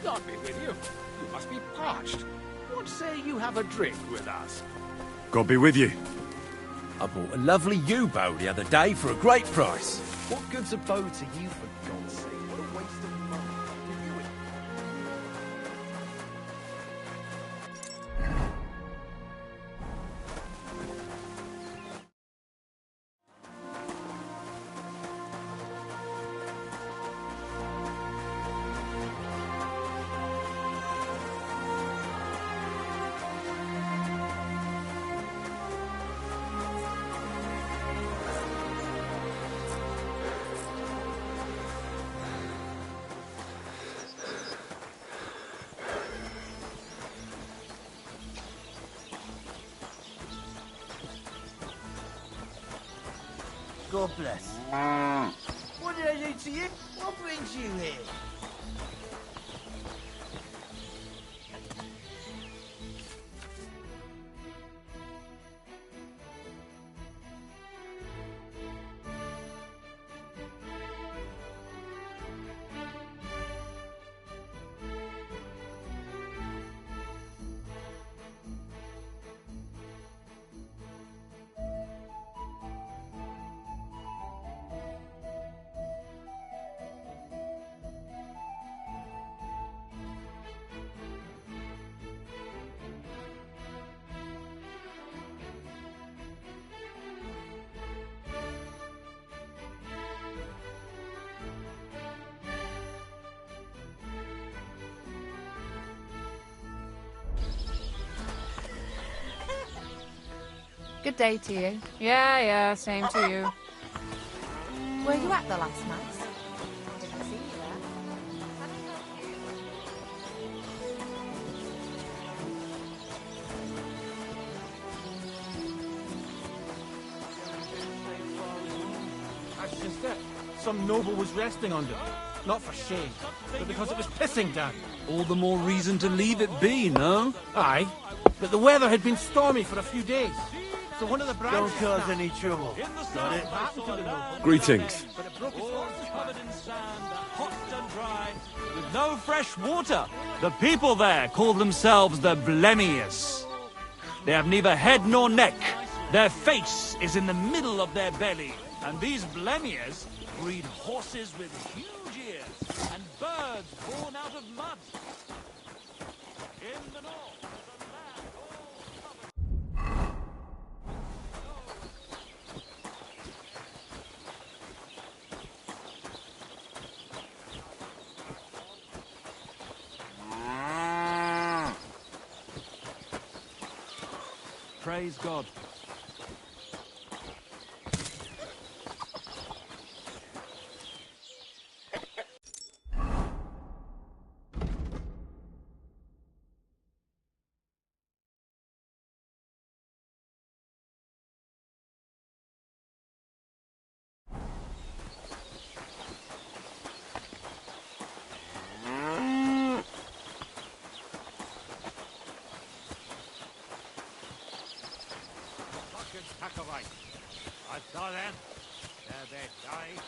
God be with you. You must be parched. What say you have a drink with us? God be with you. I bought a lovely U-boat the other day for a great price. What good's a boat to you, for God's sake? What a waste of money. God bless. What did I do to you? What brings you here? Good day to you. Yeah, same to you. Were you at the last mass? I didn't see you there. That's just it. Some noble was resting under it. Not for shame, but because it was pissing down. All the more reason to leave it be, no? Aye, but the weather had been stormy for a few days. So one of the branches... Don't cause any trouble. Got it? happened to the noble. Greetings. But it broke its horse's Covered in sand, hot and dry, with no fresh water. The people there call themselves the Blemius. They have neither head nor neck. Their face is in the middle of their belly. And these Blemius breed horses with huge ears and birds born out of mud. In the north. Praise God. I saw them. There they die.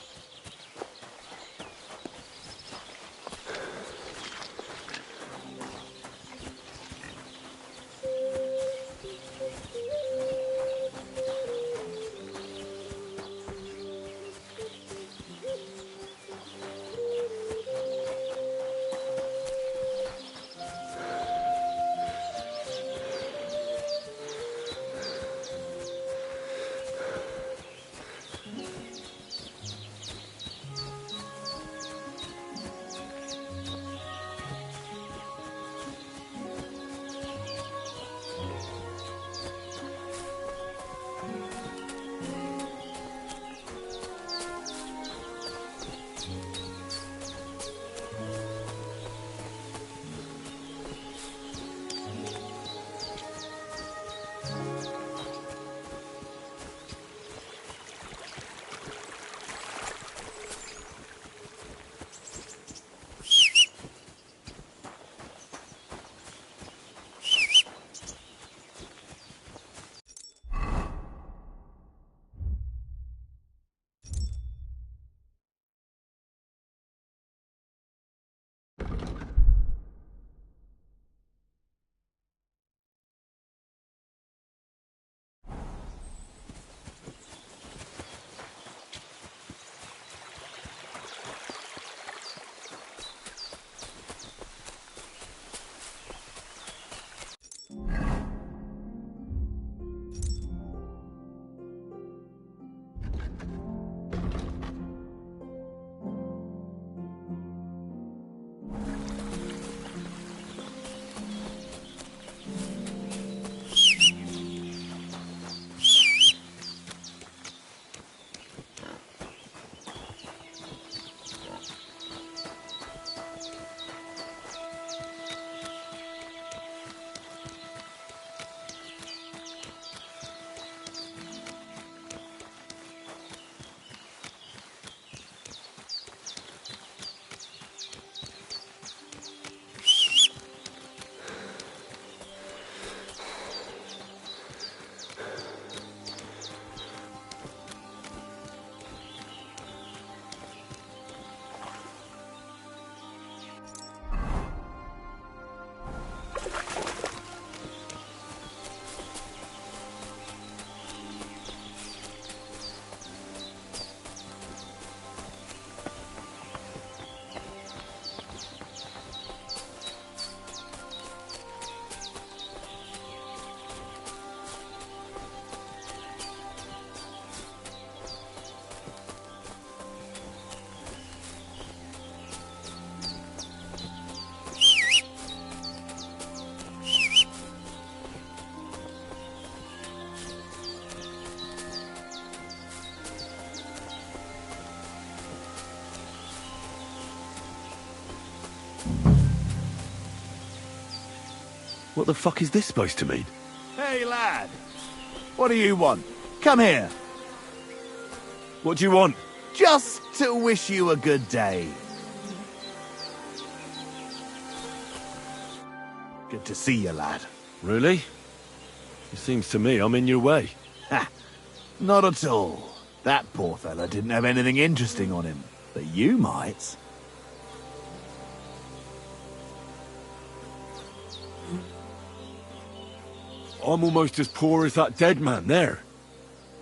What the fuck is this supposed to mean? Hey, lad. What do you want? Come here. What do you want? Just to wish you a good day. Good to see you, lad. Really? It seems to me I'm in your way. Ha! Not at all. That poor fella didn't have anything interesting on him. But you might. I'm almost as poor as that dead man there.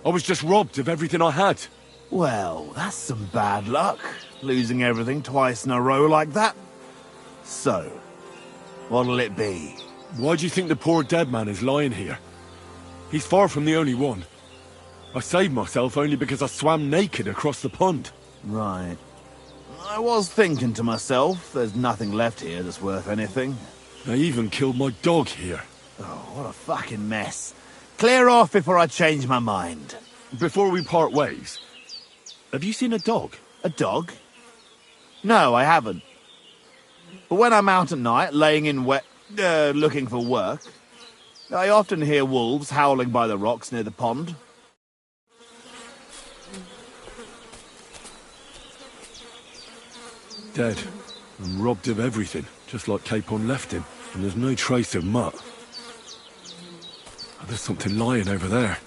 I was just robbed of everything I had. Well, that's some bad luck, losing everything twice in a row like that. So, what'll it be? Why do you think the poor dead man is lying here? He's far from the only one. I saved myself only because I swam naked across the pond. Right. I was thinking to myself, there's nothing left here that's worth anything. They even killed my dog here. Oh, what a fucking mess. Clear off before I change my mind. Before we part ways, have you seen a dog? A dog? No, I haven't. But when I'm out at night, laying in looking for work, I often hear wolves howling by the rocks near the pond. Dead. And robbed of everything, just like Capon left him. And there's no trace of Mutt. Oh, there's something lying over there.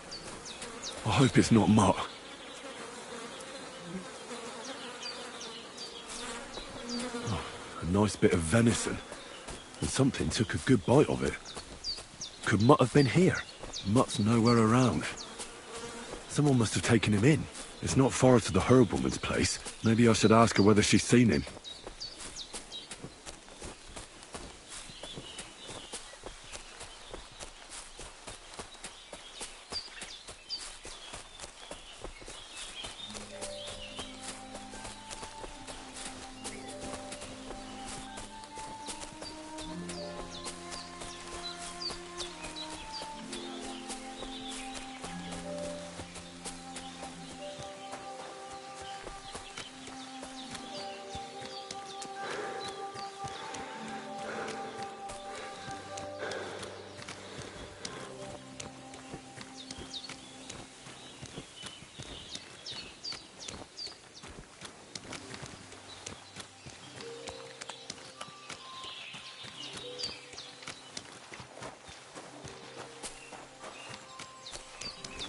I hope it's not Mutt. Oh, a nice bit of venison. And something took a good bite of it. Could Mutt have been here? Mutt's nowhere around. Someone must have taken him in. It's not far to the herb-woman's place. Maybe I should ask her whether she's seen him.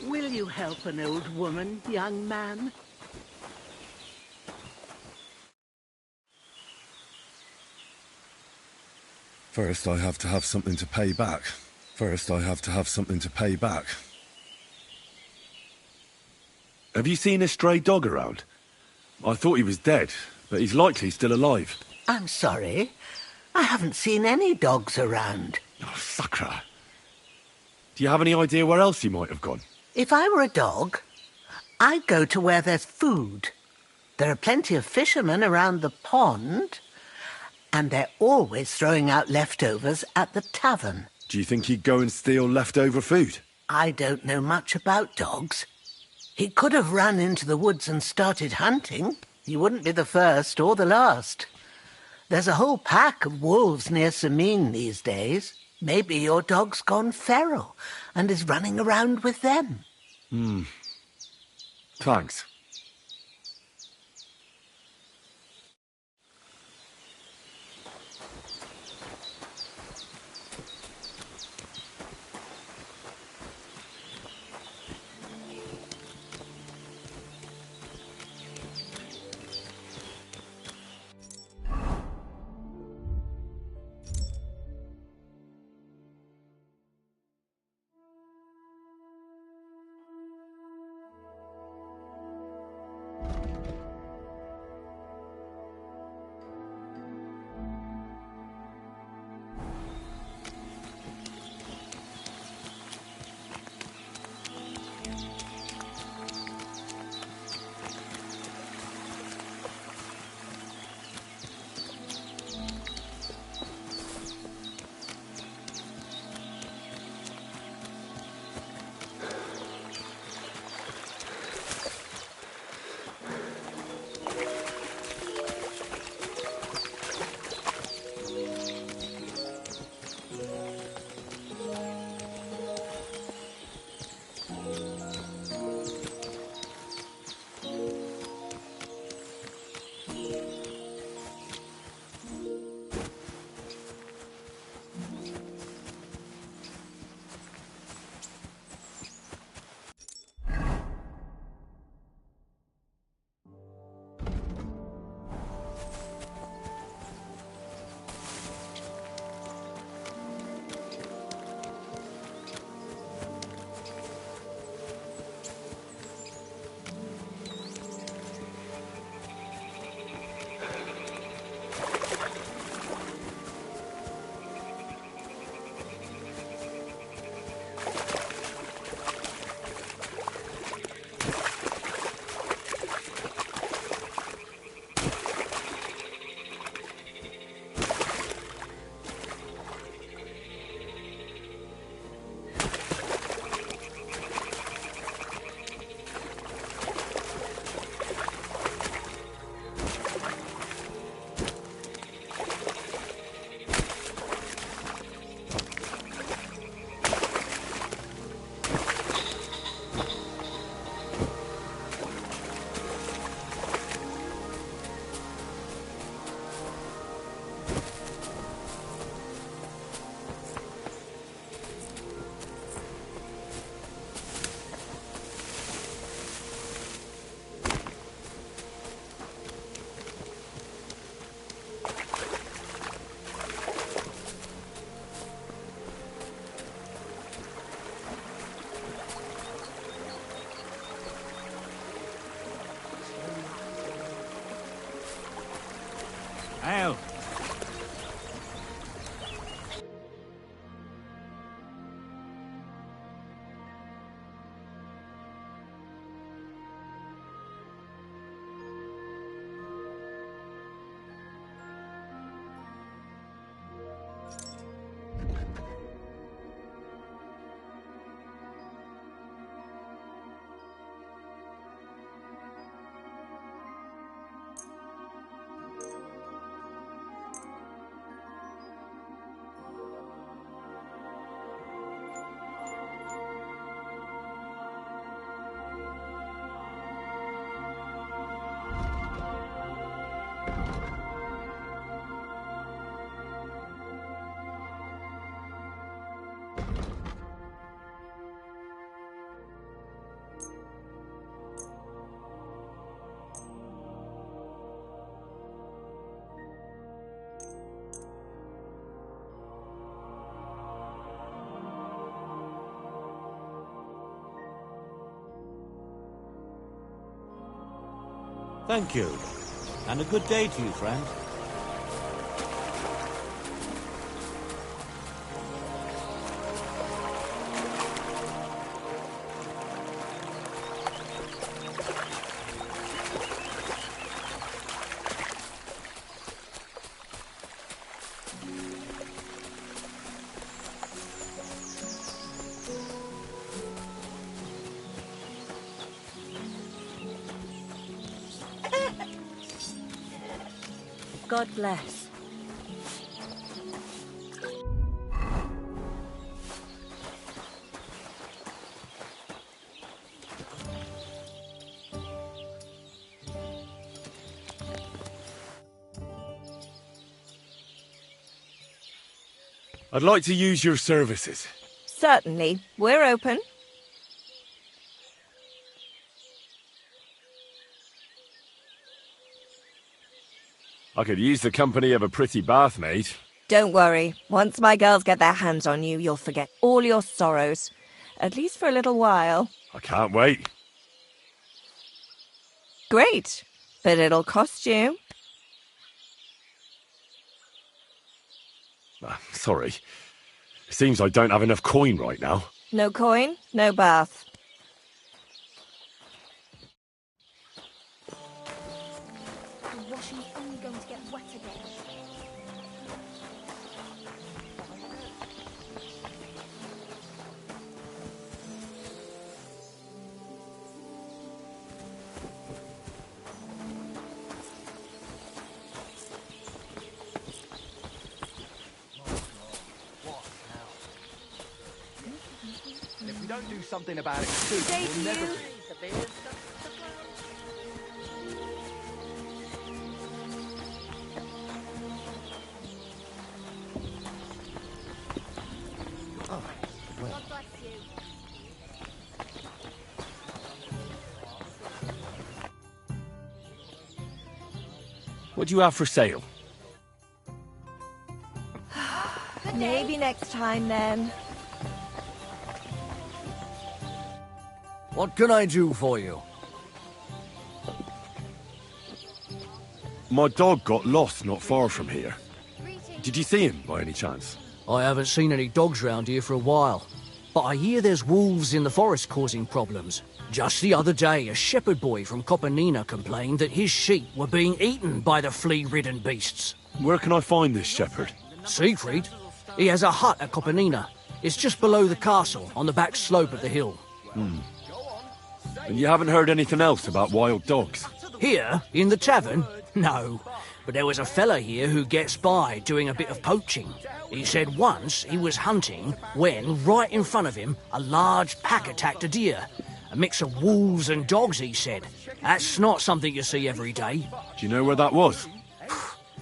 Will you help an old woman, young man? First, I have to have something to pay back. Have you seen a stray dog around? I thought he was dead, but he's likely still alive. I'm sorry. I haven't seen any dogs around. Oh, Sakra. Do you have any idea where else he might have gone? If I were a dog, I'd go to where there's food. There are plenty of fishermen around the pond, and they're always throwing out leftovers at the tavern. Do you think he'd go and steal leftover food? I don't know much about dogs. He could have run into the woods and started hunting. He wouldn't be the first or the last. There's a whole pack of wolves near Sameen these days. Maybe your dog's gone feral and is running around with them. Thanks. Ale. Thank you. And a good day to you, friend. God bless. I'd like to use your services. Certainly. We're open. I could use the company of a pretty bath maid. Don't worry. Once my girls get their hands on you, you'll forget all your sorrows. At least for a little while. I can't wait. Great. But it'll cost you. Sorry. It seems I don't have enough coin right now. No coin, no bath. The washing's only going to get wet again. If we don't do something about it soon, we'll never be. God bless you. What do you have for sale? Maybe next time then. What can I do for you? My dog got lost not far from here. Did you see him by any chance? I haven't seen any dogs round here for a while, but I hear there's wolves in the forest causing problems. Just the other day, a shepherd boy from Kopanina complained that his sheep were being eaten by the flea-ridden beasts. Where can I find this shepherd? Siegfried? He has a hut at Kopanina. It's just below the castle, on the back slope of the hill. And you haven't heard anything else about wild dogs? Here, in the tavern? No. But there was a fella here who gets by doing a bit of poaching. He said once he was hunting when, right in front of him, a large pack attacked a deer. A mix of wolves and dogs, he said. That's not something you see every day. Do you know where that was?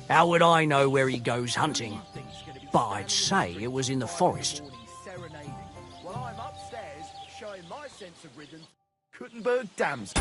How would I know where he goes hunting? But I'd say it was in the forest. While I'm upstairs showing my sense of rhythm, Kuttenberg Dams.